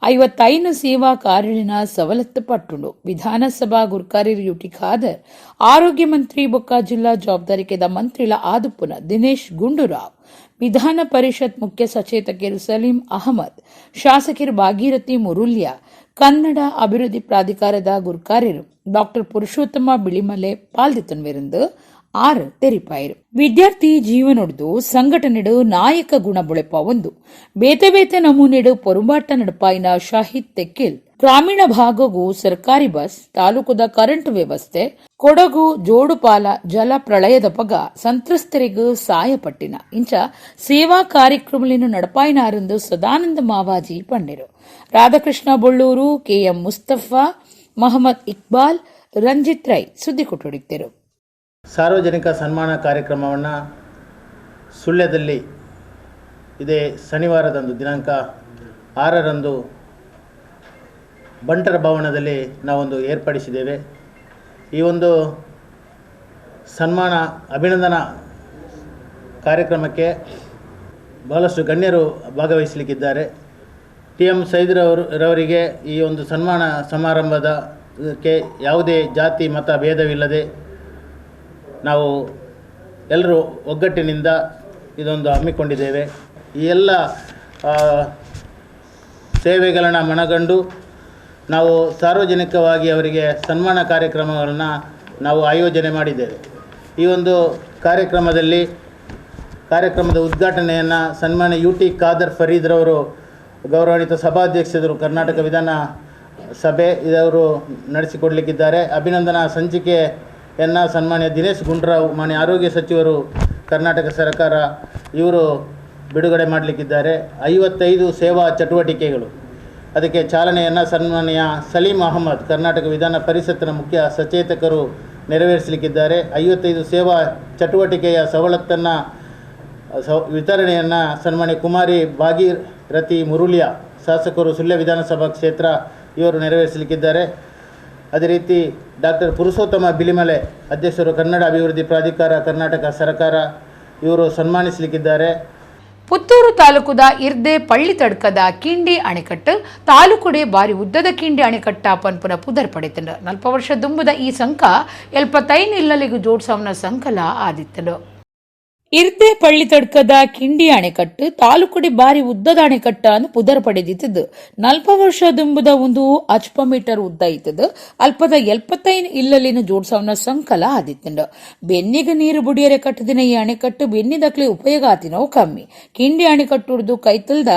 55 ಸೇವಾ ಕಾರ್ಯುಲಿನ ಸವಲತ್ತು ಪಟ್ಟುಂಡು. ವಿಧಾನಸಭಾ ಗುರ್ಕಾರ್ಯರು ಯುಟಿ ಖಾದರ್, ಆರೋಗ್ಯ ಮಂತ್ರಿ ಬೊಕ್ಕ ಜಿಲ್ಲಾ ಜವಾಬ್ದಾರಿಕೆದ ಮಂತ್ರಿಲ ಆದುಪ್ಪುನ ದಿನೇಶ್ ಗುಂಡೂರಾವ್, ವಿಧಾನ ಪರಿಷತ್ ಮುಖ್ಯ ಸಚೇತಕರು ಸಲೀಂ ಅಹಮದ್, ಶಾಸಕರು ಭಾಗೀರಥಿ ಮುರುಲ್ಯ, ಕನ್ನಡ ಅಭಿವೃದ್ಧಿ ಪ್ರಾಧಿಕಾರದ ಗುರ್ಕಾರ್ಯರು ಡಾಕ್ಟರ್ ಪುರುಷೋತ್ತಮ ಬಿಳಿಮಲೆ ಪಾಲ್ದಿತ್ತನ್ವೆರೆಂದು ಆರು ತೆರಿಪಾಯಿರು. ವಿದ್ಯಾರ್ಥಿ ಜೀವನೊಡ್ದು ಸಂಘಟನೆಡು ನಾಯಕ ಗುಣ ಬುಳೆಪ ಒಂದು ಬೇತೆ ಬೇತೆ ನಮೂನೆಡು ಪೊರುಂಬಾಟ ನಡಪಾಯಿನ ಶಾಹಿದ್ ತೆಕ್ಕಿಲ್ ಗ್ರಾಮೀಣ ಭಾಗಗೂ ಸರ್ಕಾರಿ ಬಸ್ ತಾಲೂಕುದ ಕರೆಂಟ್ ವ್ಯವಸ್ಥೆ ಕೊಡಗು ಜೋಡುಪಾಲ ಜಲ ಪ್ರಳಯದ ಪಗ ಸಂತ್ರಸ್ತರಿಗೂ ಸಹಾಯಪಟ್ಟಿನ ಇಂಚ ಸೇವಾ ಕಾರ್ಯಕ್ರಮಗಳನ್ನು ನಡಪಾಯಿನಾರೆಂದು ಸದಾನಂದ ಮಾವಾಜಿ ಪಂಡಿರು. ರಾಧಾಕೃಷ್ಣ ಬೊಳ್ಳೂರು, ಕೆಎಂ ಮುಸ್ತಫಾ, ಮೊಹಮ್ಮದ್ ಇಕ್ಬಾಲ್, ರಂಜಿತ್ ರೈ ಸುದ್ದಿ ಕೊಟ್ಟೊಡಿದ್ದರು. ಸಾರ್ವಜನಿಕ ಸನ್ಮಾನ ಕಾರ್ಯಕ್ರಮವನ್ನು ಸುಳ್ಯದಲ್ಲಿ ಇದೇ ಶನಿವಾರದಂದು ದಿನಾಂಕ 6ರಂದು ಬಂಟರ ಭವನದಲ್ಲಿ ನಾವೊಂದು ಏರ್ಪಡಿಸಿದ್ದೇವೆ. ಈ ಒಂದು ಸನ್ಮಾನ ಅಭಿನಂದನಾ ಕಾರ್ಯಕ್ರಮಕ್ಕೆ ಬಹಳಷ್ಟು ಗಣ್ಯರು ಭಾಗವಹಿಸಲಿಕ್ಕಿದ್ದಾರೆ. TM ಸೈದಿರವರಿಗೆ ಈ ಒಂದು ಸನ್ಮಾನ ಸಮಾರಂಭದಕ್ಕೆ ಯಾವುದೇ ಜಾತಿ ಮತ ಭೇದವಿಲ್ಲದೆ ನಾವು ಎಲ್ಲರೂ ಒಗ್ಗಟ್ಟಿನಿಂದ ಇದೊಂದು ಹಮ್ಮಿಕೊಂಡಿದ್ದೇವೆ. ಈ ಎಲ್ಲ ಸೇವೆಗಳನ್ನು ಮನಗಂಡು ನಾವು ಸಾರ್ವಜನಿಕವಾಗಿ ಅವರಿಗೆ ಸನ್ಮಾನ ಕಾರ್ಯಕ್ರಮಗಳನ್ನು ನಾವು ಆಯೋಜನೆ ಮಾಡಿದ್ದೇವೆ. ಈ ಒಂದು ಕಾರ್ಯಕ್ರಮದ ಉದ್ಘಾಟನೆಯನ್ನು ಸನ್ಮಾನ್ಯ UT ಖಾದರ್ ಫರೀದ್ರವರು ಗೌರವಾನ್ವಿತ ಸಭಾಧ್ಯಕ್ಷರು ಕರ್ನಾಟಕ ವಿಧಾನ ಸಭೆ ಇದವರು ನಡೆಸಿಕೊಡಲಿಕ್ಕಿದ್ದಾರೆ. ಅಭಿನಂದನಾ ಸಂಚಿಕೆಯನ್ನು ಸನ್ಮಾನ್ಯ ದಿನೇಶ್ ಗುಂಡೂರಾವ್ ಮಾನ್ಯ ಆರೋಗ್ಯ ಸಚಿವರು ಕರ್ನಾಟಕ ಸರ್ಕಾರ ಇವರು ಬಿಡುಗಡೆ ಮಾಡಲಿಕ್ಕಿದ್ದಾರೆ. 55 ಸೇವಾ ಚಟುವಟಿಕೆಗಳು ಅದಕ್ಕೆ ಚಾಲನೆಯನ್ನು ಸನ್ಮಾನ್ಯ ಸಲೀಂ ಅಹಮದ್ ಕರ್ನಾಟಕ ವಿಧಾನ ಪರಿಷತ್ತಿನ ಮುಖ್ಯ ಸಚೇತಕರು ನೆರವೇರಿಸಲಿಕ್ಕಿದ್ದಾರೆ. 55 ಸೇವಾ ಚಟುವಟಿಕೆಯ ಸವಲತ್ತನ್ನು ವಿತರಣೆಯನ್ನು ಸನ್ಮಾನ್ಯ ಕುಮಾರಿ ಭಾಗೀರಥಿ ಮುರುಳಿಯಾ ಶಾಸಕರು ಸುಳ್ಯ ವಿಧಾನಸಭಾ ಕ್ಷೇತ್ರ ಇವರು ನೆರವೇರಿಸಲಿಕ್ಕಿದ್ದಾರೆ. ಅದೇ ರೀತಿ ಡಾಕ್ಟರ್ ಪುರುಷೋತ್ತಮ ಬಿಲಿಮಲೆ ಅಧ್ಯಕ್ಷರು ಕನ್ನಡ ಅಭಿವೃದ್ಧಿ ಪ್ರಾಧಿಕಾರ ಕರ್ನಾಟಕ ಸರ್ಕಾರ ಇವರು ಸನ್ಮಾನಿಸಲಿಕ್ಕಿದ್ದಾರೆ. ಪುತ್ತೂರು ತಾಲೂಕುದ ಇರ್ದೆ ಪಳ್ಳಿ ತಡ್ಕದ ಕಿಂಡಿ ಅಣೆಕಟ್ಟು ತಾಲೂಕುಡೆ ಬಾರಿ ಉದ್ದದ ಕಿಂಡಿ ಅಣೆಕಟ್ಟ ಪನ್ಪುನ ಪುದರ್ ಪಡೆತಂಡು 40 ವರ್ಷ ದುಂಬುದ ಈ ಸಂಕ 75 ಇಲ್ಲಲಿಗೂ ಜೋಡ್ಸವನ ಸಂಕಲ ಆದಿತ್ತಂಡು. ಇರ್ದೆ ಪಳ್ಳಿ ತಡ್ಕದ ಕಿಂಡಿ ಅಣೆಕಟ್ಟು ತಾಲೂಕುಡಿ ಬಾರಿ ಉದ್ದದ ಅಣೆಕಟ್ಟ ಅನ್ನು ಪುದರ್ ಪಡೆದಿತ್ತು. 40 ವರ್ಷ ದುಂಬುದ ಒಂದು ಅಚ್ಪ ಮೀಟರ್ ಉದ್ದ ಇತ್ತದು ಅಲ್ಪದ 75 ಇಲ್ಲಲಿನ ಜೋಡ್ಸವನ ಸಂಕಲ ಆದಿತ್ತಂಡು. ಬೆನ್ನಿಗೆ ನೀರು ಬುಡಿಯರೆ ಕಟ್ಟದಿನ ಈ ಅಣೆಕಟ್ಟು ಬೆನ್ನಿದಕ್ಲೆ ಉಪಯೋಗ ಆತಿನವು ಕಮ್ಮಿ. ಕಿಂಡಿ ಅಣೆಕಟ್ಟುಡ್ದು ಕೈತಲ್ದ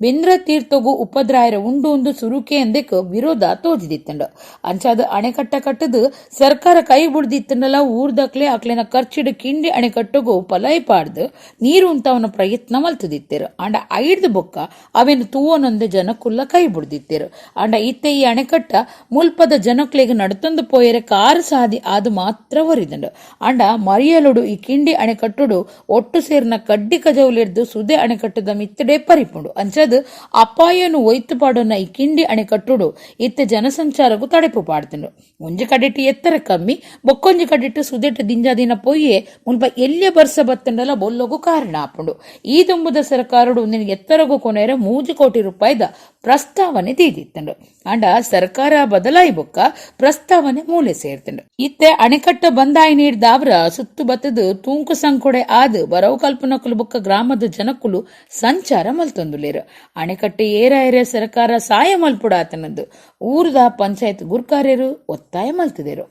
ಬೆಂದ್ರ ತೀರ್ಥಗೂ ಉಪದ್ರಾಯರ ಉಂಡು ಸುರುಕೆ ಎಂದಕ್ಕೆ ವಿರೋಧ ತೋಜಿದಿತ್ತಂಡು. ಅಂಚಾದ ಅಣೆಕಟ್ಟ ಕಟ್ಟದು ಸರ್ಕಾರ ಕೈ ಬುಡ್ದಿತ್ತಂಡಲ್ಲ ಊರ್ದಕ್ಲೆ ಅಕ್ಲೆನ ಖರ್ಚಿಡು ಕಿಂಡಿ ಅಣೆಕಟ್ಟುಗೂ ಪಲೈ ಪಾಡ್ದು ನೀರು ಉಂಟವನ ಪ್ರಯತ್ನ ಮಲ್ತದಿತ್ತೇರು. ಅಂಡ ಐಡ್ದು ಬೊಕ್ಕ ಅವೇನು ತೂವನೊಂದು ಜನಕ್ಕುಲ್ಲ ಕೈ ಬಿಡ್ದಿತ್ತೇರು. ಅಂಡ ಇತ್ತೆ ಈ ಅಣೆಕಟ್ಟ ಮುಲ್ಪದ ಜನಕ್ಲೆಗೆ ನಡ್ತಂದು ಪೋಯರೆ ಕಾರು ಸಾದಿ ಅದು ಮಾತ್ರ ಹೊರಿದಂಡು. ಅಂಡ ಮರಿಯಲುಡು ಈ ಕಿಂಡಿ ಅಣೆಕಟ್ಟುಡು ಒಟ್ಟು ಸೇರಿನ ಕಡ್ಡಿ ಕಜವುಲಿಡ್ದು ಸುದೆ ಅಣೆಕಟ್ಟದ ಮಿತ್ತಡೆ ಪರಿಪುಂಡು. ಅಂಚದು ಅಪಾಯನು ಒಯ್ತು ಪಾಡೋನ ಈ ಕಿಂಡಿ ಅಣೆಕಟ್ಟುಡು ಇತ್ತೆ ಜನಸಂಚಾರಗೂ ತಡೆಪು ಪಾಡ್ತಂಡು. ಒಂಜಿ ಕಡೆಟ್ಟು ಎತ್ತರ ಕಮ್ಮಿ ಬೊಕ್ಕೊಂಜಿ ಕಡೆಟ್ಟು ಸುದೆಟ್ಟು ದಿಂಜಾದಿನ ಪೊಯ್ಯೆ ಮುಲ್ಪ ಎಲ್ಲಿಯ ಬರ್ಸ ಬತ್ತಂಡಲ ಬೊಲ್ಲೋಗು ಕಾರಣ ಆಪುಂಡು. ಈ ದುಂಬುದ ಸರ್ಕಾರಡು ನಿನಗೆ ಎತ್ತರಗೂ ಕೊನೆಯರ 3 ಕೋಟಿ ರೂಪಾಯಿದ ಪ್ರಸ್ತಾವನೆ ತೀದಿತ್ತಂಡು. ಅಂಡ ಸರ್ಕಾರ ಬದಲಾಯಿ ಬೊಕ್ಕ ಪ್ರಸ್ತಾವನೆ ಮೂಲೆ ಸೇರ್ತಂಡು. ಇತ್ತೆ ಅಣೆಕಟ್ಟ ಬಂದಾಯಿ ನೀಡ್ದಾವ್ರ ಸುತ್ತು ಬತ್ತದು ತೂಂಕು ಸಂಕೊಡೆ ಆದು ಬರವು ಕಲ್ಪನಕುಲು ಬೊಕ್ಕ ಗ್ರಾಮದ ಜನಕ್ಕುಲು ಸಂಚಾರ ಮಲ್ತೊಂದುಲೇರು. ಅಣೆಕಟ್ಟೆ ಏರ ಸರ್ಕಾರ ಸಹಾಯ ಮಲ್ಪುಡಾತನದ್ದು ಊರದ ಪಂಚಾಯತ್ ಗುರ್ಕಾರ್ಯರು ಒತ್ತಾಯ ಮಲ್ತಿದೇರು.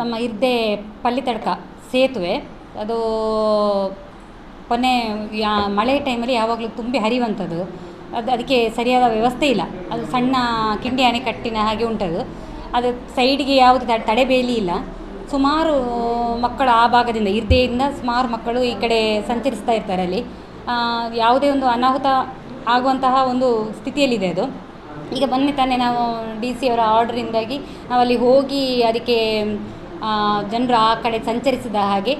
ನಮ್ಮ ಇರ್ದೆ ಪಳ್ಳಿತಡ್ಕ ಸೇತುವೆ ಅದು ಕೊನೆ ಮಳೆ ಟೈಮಲ್ಲಿ ಯಾವಾಗಲೂ ತುಂಬಿ ಹರಿಯುವಂಥದ್ದು. ಅದಕ್ಕೆ ಸರಿಯಾದ ವ್ಯವಸ್ಥೆ ಇಲ್ಲ. ಅದು ಸಣ್ಣ ಕಿಂಡಿ ಅಣೆಕಟ್ಟಿನ ಹಾಗೆ ಉಂಟದು. ಅದು ಸೈಡ್ಗೆ ಯಾವುದು ತಡೆಬೇಲಿ ಇಲ್ಲ. ಸುಮಾರು ಮಕ್ಕಳು ಆ ಭಾಗದಿಂದ ಇರ್ದೆಯಿಂದ ಸುಮಾರು ಮಕ್ಕಳು ಈ ಕಡೆ ಸಂಚರಿಸ್ತಾ ಇರ್ತಾರೆ. ಅಲ್ಲಿ ಯಾವುದೇ ಒಂದು ಅನಾಹುತ ಆಗುವಂತಹ ಒಂದು ಸ್ಥಿತಿಯಲ್ಲಿದೆ ಅದು. ಈಗ ಮೊನ್ನೆ ತಾನೇ ನಾವು DC ಅವರ ಆರ್ಡ್ರಿಂದಾಗಿ ನಾವಲ್ಲಿ ಹೋಗಿ ಅದಕ್ಕೆ ಜನರು ಆ ಕಡೆ ಸಂಚರಿಸಿದ ಹಾಗೆ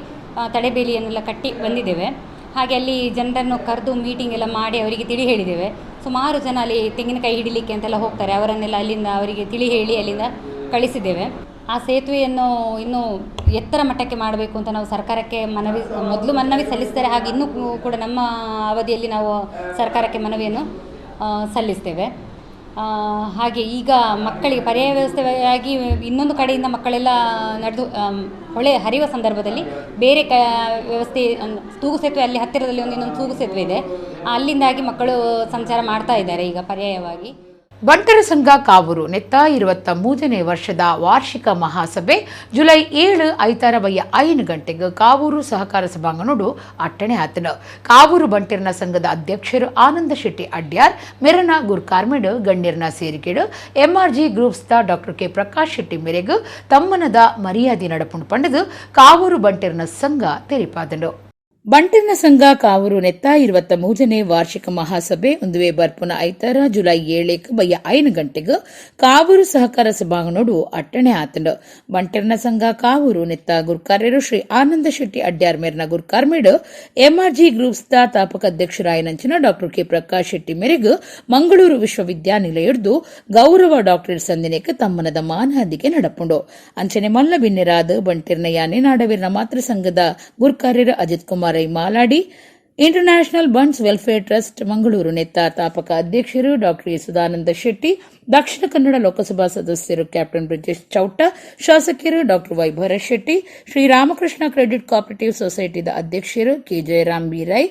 ತಡೆಬೇಲಿಯನ್ನೆಲ್ಲ ಕಟ್ಟಿ ಬಂದಿದ್ದೇವೆ. ಹಾಗೆ ಅಲ್ಲಿ ಜನರನ್ನು ಕರೆದು ಮೀಟಿಂಗ್ ಎಲ್ಲ ಮಾಡಿ ಅವರಿಗೆ ತಿಳಿ ಹೇಳಿದ್ದೇವೆ. ಸುಮಾರು ಜನ ಅಲ್ಲಿ ತೆಂಗಿನಕಾಯಿ ಹಿಡಿಲಿಕ್ಕೆ ಅಂತೆಲ್ಲ ಹೋಗ್ತಾರೆ, ಅವರನ್ನೆಲ್ಲ ಅಲ್ಲಿಂದ ಅವರಿಗೆ ತಿಳಿ ಹೇಳಿ ಅಲ್ಲಿಂದ ಕಳಿಸಿದ್ದೇವೆ. ಆ ಸೇತುವೆಯನ್ನು ಇನ್ನೂ ಎತ್ತರ ಮಟ್ಟಕ್ಕೆ ಮಾಡಬೇಕು ಅಂತ ನಾವು ಸರ್ಕಾರಕ್ಕೆ ಮೊದಲು ಮನವಿ ಸಲ್ಲಿಸ್ತಾರೆ. ಹಾಗೆ ಇನ್ನೂ ಕೂಡ ನಮ್ಮ ಅವಧಿಯಲ್ಲಿ ನಾವು ಸರ್ಕಾರಕ್ಕೆ ಮನವಿಯನ್ನು ಸಲ್ಲಿಸ್ತೇವೆ. ಹಾಗೆ ಈಗ ಮಕ್ಕಳಿಗೆ ಪರ್ಯಾಯ ವ್ಯವಸ್ಥೆಯಾಗಿ ಇನ್ನೊಂದು ಕಡೆಯಿಂದ ಮಕ್ಕಳೆಲ್ಲ ನಡೆದು ಹೊಳೆ ಹರಿಯುವ ಸಂದರ್ಭದಲ್ಲಿ ಬೇರೆ ವ್ಯವಸ್ಥೆ ತೂಗು ಸೇತುವೆ ಅಲ್ಲಿ ಹತ್ತಿರದಲ್ಲಿ ಇನ್ನೊಂದು ತೂಗು ಸೇತುವೆ ಇದೆ, ಅಲ್ಲಿಂದಾಗಿ ಮಕ್ಕಳು ಸಂಚಾರ ಮಾಡ್ತಾ ಇದ್ದಾರೆ ಈಗ ಪರ್ಯಾಯವಾಗಿ. ಬಂಟರ ಸಂಘ ಕಾವೂರು ನೆತ್ತ 23ನೇ ವರ್ಷದ ವಾರ್ಷಿಕ ಮಹಾಸಭೆ ಜುಲೈ 7 ಐತಾರ ವಯ್ಯ 5 ಗಂಟೆಗೆ ಕಾವೂರು ಸಹಕಾರ ಸಭಾಂಗಣಡು ಅಟ್ಟಣೆ ಆತನ. ಕಾವೂರು ಬಂಟರ್ನ ಸಂಘದ ಅಧ್ಯಕ್ಷರು ಆನಂದ ಶೆಟ್ಟಿ ಅಡ್ಯಾರ್ ಮೆರನ ಗುರ್ಕಾರ್ಮೆಡ್ ಗಣ್ಯರ್ನ ಸೇರಿಕೆಡು ಎಂಆರ್ಜಿ ಗ್ರೂಪ್ಸ್ದ ಡಾಕ್ಟರ್ ಕೆ ಪ್ರಕಾಶ್ ಶೆಟ್ಟಿ ಮೇರೆಗೆ ತಮ್ಮನದ ಮರ್ಯಾದೆ ನಡಪುಂಡು ಪಂಡದು ಕಾವೂರು ಬಂಟರ್ನ ಸಂಘ ತೆರಿಪಾದನು. ಬಂಟರ್ನ ಸಂಘ ಕಾವೂರು ನೆತ್ತ 23ನೇ ವಾರ್ಷಿಕ ಮಹಾಸಭೆ ಒಂದುವೆ ಬರ್ಪುನ ಐತಾರ ಜುಲೈ 7 ಬಯ್ಯ 5 ಗಂಟೆಗೆ ಕಾವೂರು ಸಹಕಾರ ಸಭಾಂಗಣಡು ಅಟ್ಟಣೆ ಆತಂಡ. ಬಂಟರ್ನ ಸಂಘ ಕಾವೂರು ನೆತ್ತ ಗುರ್ಕಾರ್ಯರು ಶ್ರೀ ಆನಂದ ಶೆಟ್ಟಿ ಅಡ್ಯಾರ್ ಮೇರ್ನ ಗುರ್ಕಾರ್ಮೇಡ್ ಎಂಆರ್ಜಿ ಗ್ರೂಪ್ಸ್ದ ತಾಪಕ ಅಧ್ಯಕ್ಷರಾಯನಂಚಿನ ಡಾಕ್ಟರ್ ಕೆ ಪ್ರಕಾಶ್ ಶೆಟ್ಟಿ ಮೇರೆಗೆ ಮಂಗಳೂರು ವಿಶ್ವವಿದ್ಯಾನಿಲಯದ್ದು ಗೌರವ ಡಾಕ್ಟರೇಟ್ ಸಂದಿನೆಗೆ ತಮ್ಮನದ ಮಾನಹಾದಿಗೆ ನಡಪುಂಡು. ಅಂಚನೆ ಮಲ್ಲ ಬಿನ್ನೆರಾದ ಬಂಟರ್ನ ಯಾನೆ ನಾಡವೀರ್ನ ಮಾತೃ ಸಂಘದ ಗುರ್ಕಾರ್ಯರು Ajith Kumar Maladi international Bunts welfare trust Mangaluru ನೆತ್ತ ತಾಪಕ ಅಧ್ಯಕ್ಷರು ಡಾಕ್ಟರ್ ಯಶೋದಾನಂದ ಶೆಟ್ಟಿ, ದಕ್ಷಿಣ ಕನ್ನಡ ಲೋಕಸಭಾ ಸದಸ್ಯರು ಕ್ಯಾಪ್ಟನ್ ಬ್ರಿಜೇಶ್ ಚೌಟ, ಶಾಸಕರು doctor Y Bharath Shetty, Sriramakrishna credit cooperative ಸೊಸೈಟಿದ ಅಧ್ಯಕ್ಷರು ಕೆ ಜಯರಾಮ್ ಬೀರೈ,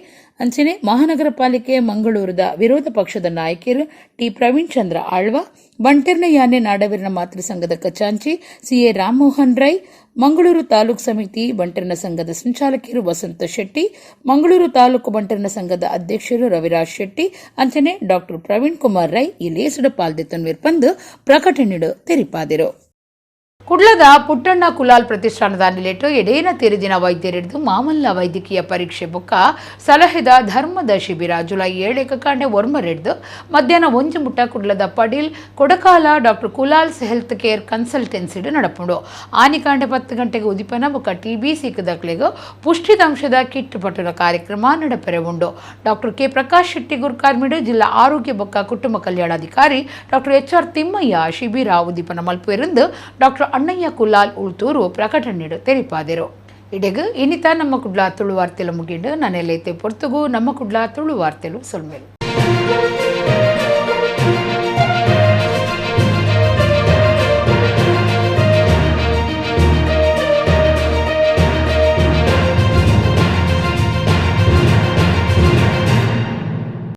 ಅಂಚನೆ ಮಹಾನಗರ ಪಾಲಿಕೆ ಮಂಗಳೂರದ ವಿರೋಧ ಪಕ್ಷದ ನಾಯಕರು ಟಿ ಪ್ರವೀಣ್ ಚಂದ್ರ ಆಳ್ವ, ಬಂಟರ್ನ ಯಾನೆ ನಾಡವೀರನ ಮಾತೃ ಸಂಘದ ಖಜಾಂಚಿ ಸಿಎ ರಾಮಮೋಹನ್ ರೈ, ಮಂಗಳೂರು ತಾಲೂಕು ಸಮಿತಿ ಬಂಟರ್ನ ಸಂಘದ ಸಂಚಾಲಕರು ವಸಂತ ಶೆಟ್ಟಿ, ಮಂಗಳೂರು ತಾಲೂಕು ಬಂಟರ್ನ ಸಂಘದ ಅಧ್ಯಕ್ಷರು ರವಿರಾಜ್ ಶೆಟ್ಟಿ, ಅಂಚನೆ ಡಾಕ್ಟರ್ ಪ್ರವೀಣ್ ಕುಮಾರ್ ರೈ ಈ ಲೇಸುಡ ಪಾಲ್ದೆತ್ತನ್ವೇರ್ ಪಂದು ಪ್ರಕಟಣೆಡು ತೆರಿಪಾದಿರು. ಕುಡ್ಲದ ಪುಟ್ಟಣ್ಣ ಕುಲಾಲ್ ಪ್ರತಿಷ್ಠಾನದ ನಿಲೆಟ್ಟು ಎಡೇನ ತೆರೆದಿನ ವೈದ್ಯರಿದ್ದು ಮಾಮಲ್ಲ ವೈದ್ಯಕೀಯ ಪರೀಕ್ಷೆ ಬುಕ್ಕ ಸಲಹೆದ ಧರ್ಮದ ಶಿಬಿರ ಜುಲೈ 7 ಕಾಂಡೆ ಒರ್ಮರೆಡ್ದು ಮಧ್ಯಾಹ್ನ 1 ಮುಟ್ಟ ಕುಡ್ಲದ ಪಡೀಲ್ ಕೊಡಕಾಲ ಡಾಕ್ಟರ್ ಕುಲಾಲ್ಸ್ ಹೆಲ್ತ್ ಕೇರ್ ಕನ್ಸಲ್ಟೆನ್ಸಿಡ್ ನಡಪುಂಡು. ಆನಿಕಾಂಡೆ 10 ಗಂಟೆಗೆ ಉದಿಪನ ಬುಕ್ಕ ಟಿಬಿ ಸಿಕ್ಕದಕ್ಲೆಗೂ ಪುಷ್ಟಿದಾಂಶದ ಕಿಟ್ ಪಟ್ಟಣ ಕಾರ್ಯಕ್ರಮ ನಡಪೆರೆ ಉಂಡು. ಡಾಕ್ಟರ್ ಕೆ ಪ್ರಕಾಶ್ ಶೆಟ್ಟಿ ಗುರ್ಕಾರ್ಮಿಡು ಜಿಲ್ಲಾ ಆರೋಗ್ಯ ಬುಕ್ಕ ಕುಟುಂಬ ಕಲ್ಯಾಣಾಧಿಕಾರಿ ಡಾಕ್ಟರ್ HR ತಿಮ್ಮಯ್ಯ ಶಿಬಿರ ಉದಿಪನ ಮಲ್ಪೆರೆಂದು ಡಾಕ್ಟರ್ ಅಣ್ಣಯ್ಯ ಕುಲಾಲ್ ಉಳ್ತೂರು ಪ್ರಕಟಣೆಡು ತೆರಿಪಾದಿರು. ಇಡೆಗು ಇನ್ನಿತ ನಮ್ಮ ಕುಡ್ಲ ತುಳು ವಾರ್ತೆಲು ಮುಗಿಂಡು ನಾನೆಲ್ಲೈತೆ ಪೊರ್ತುಗು ನಮ್ಮ ಕುಡ್ಲ ತುಳು ವಾರ್ತೆಲು ಸೊಲ್ಮೇಲು.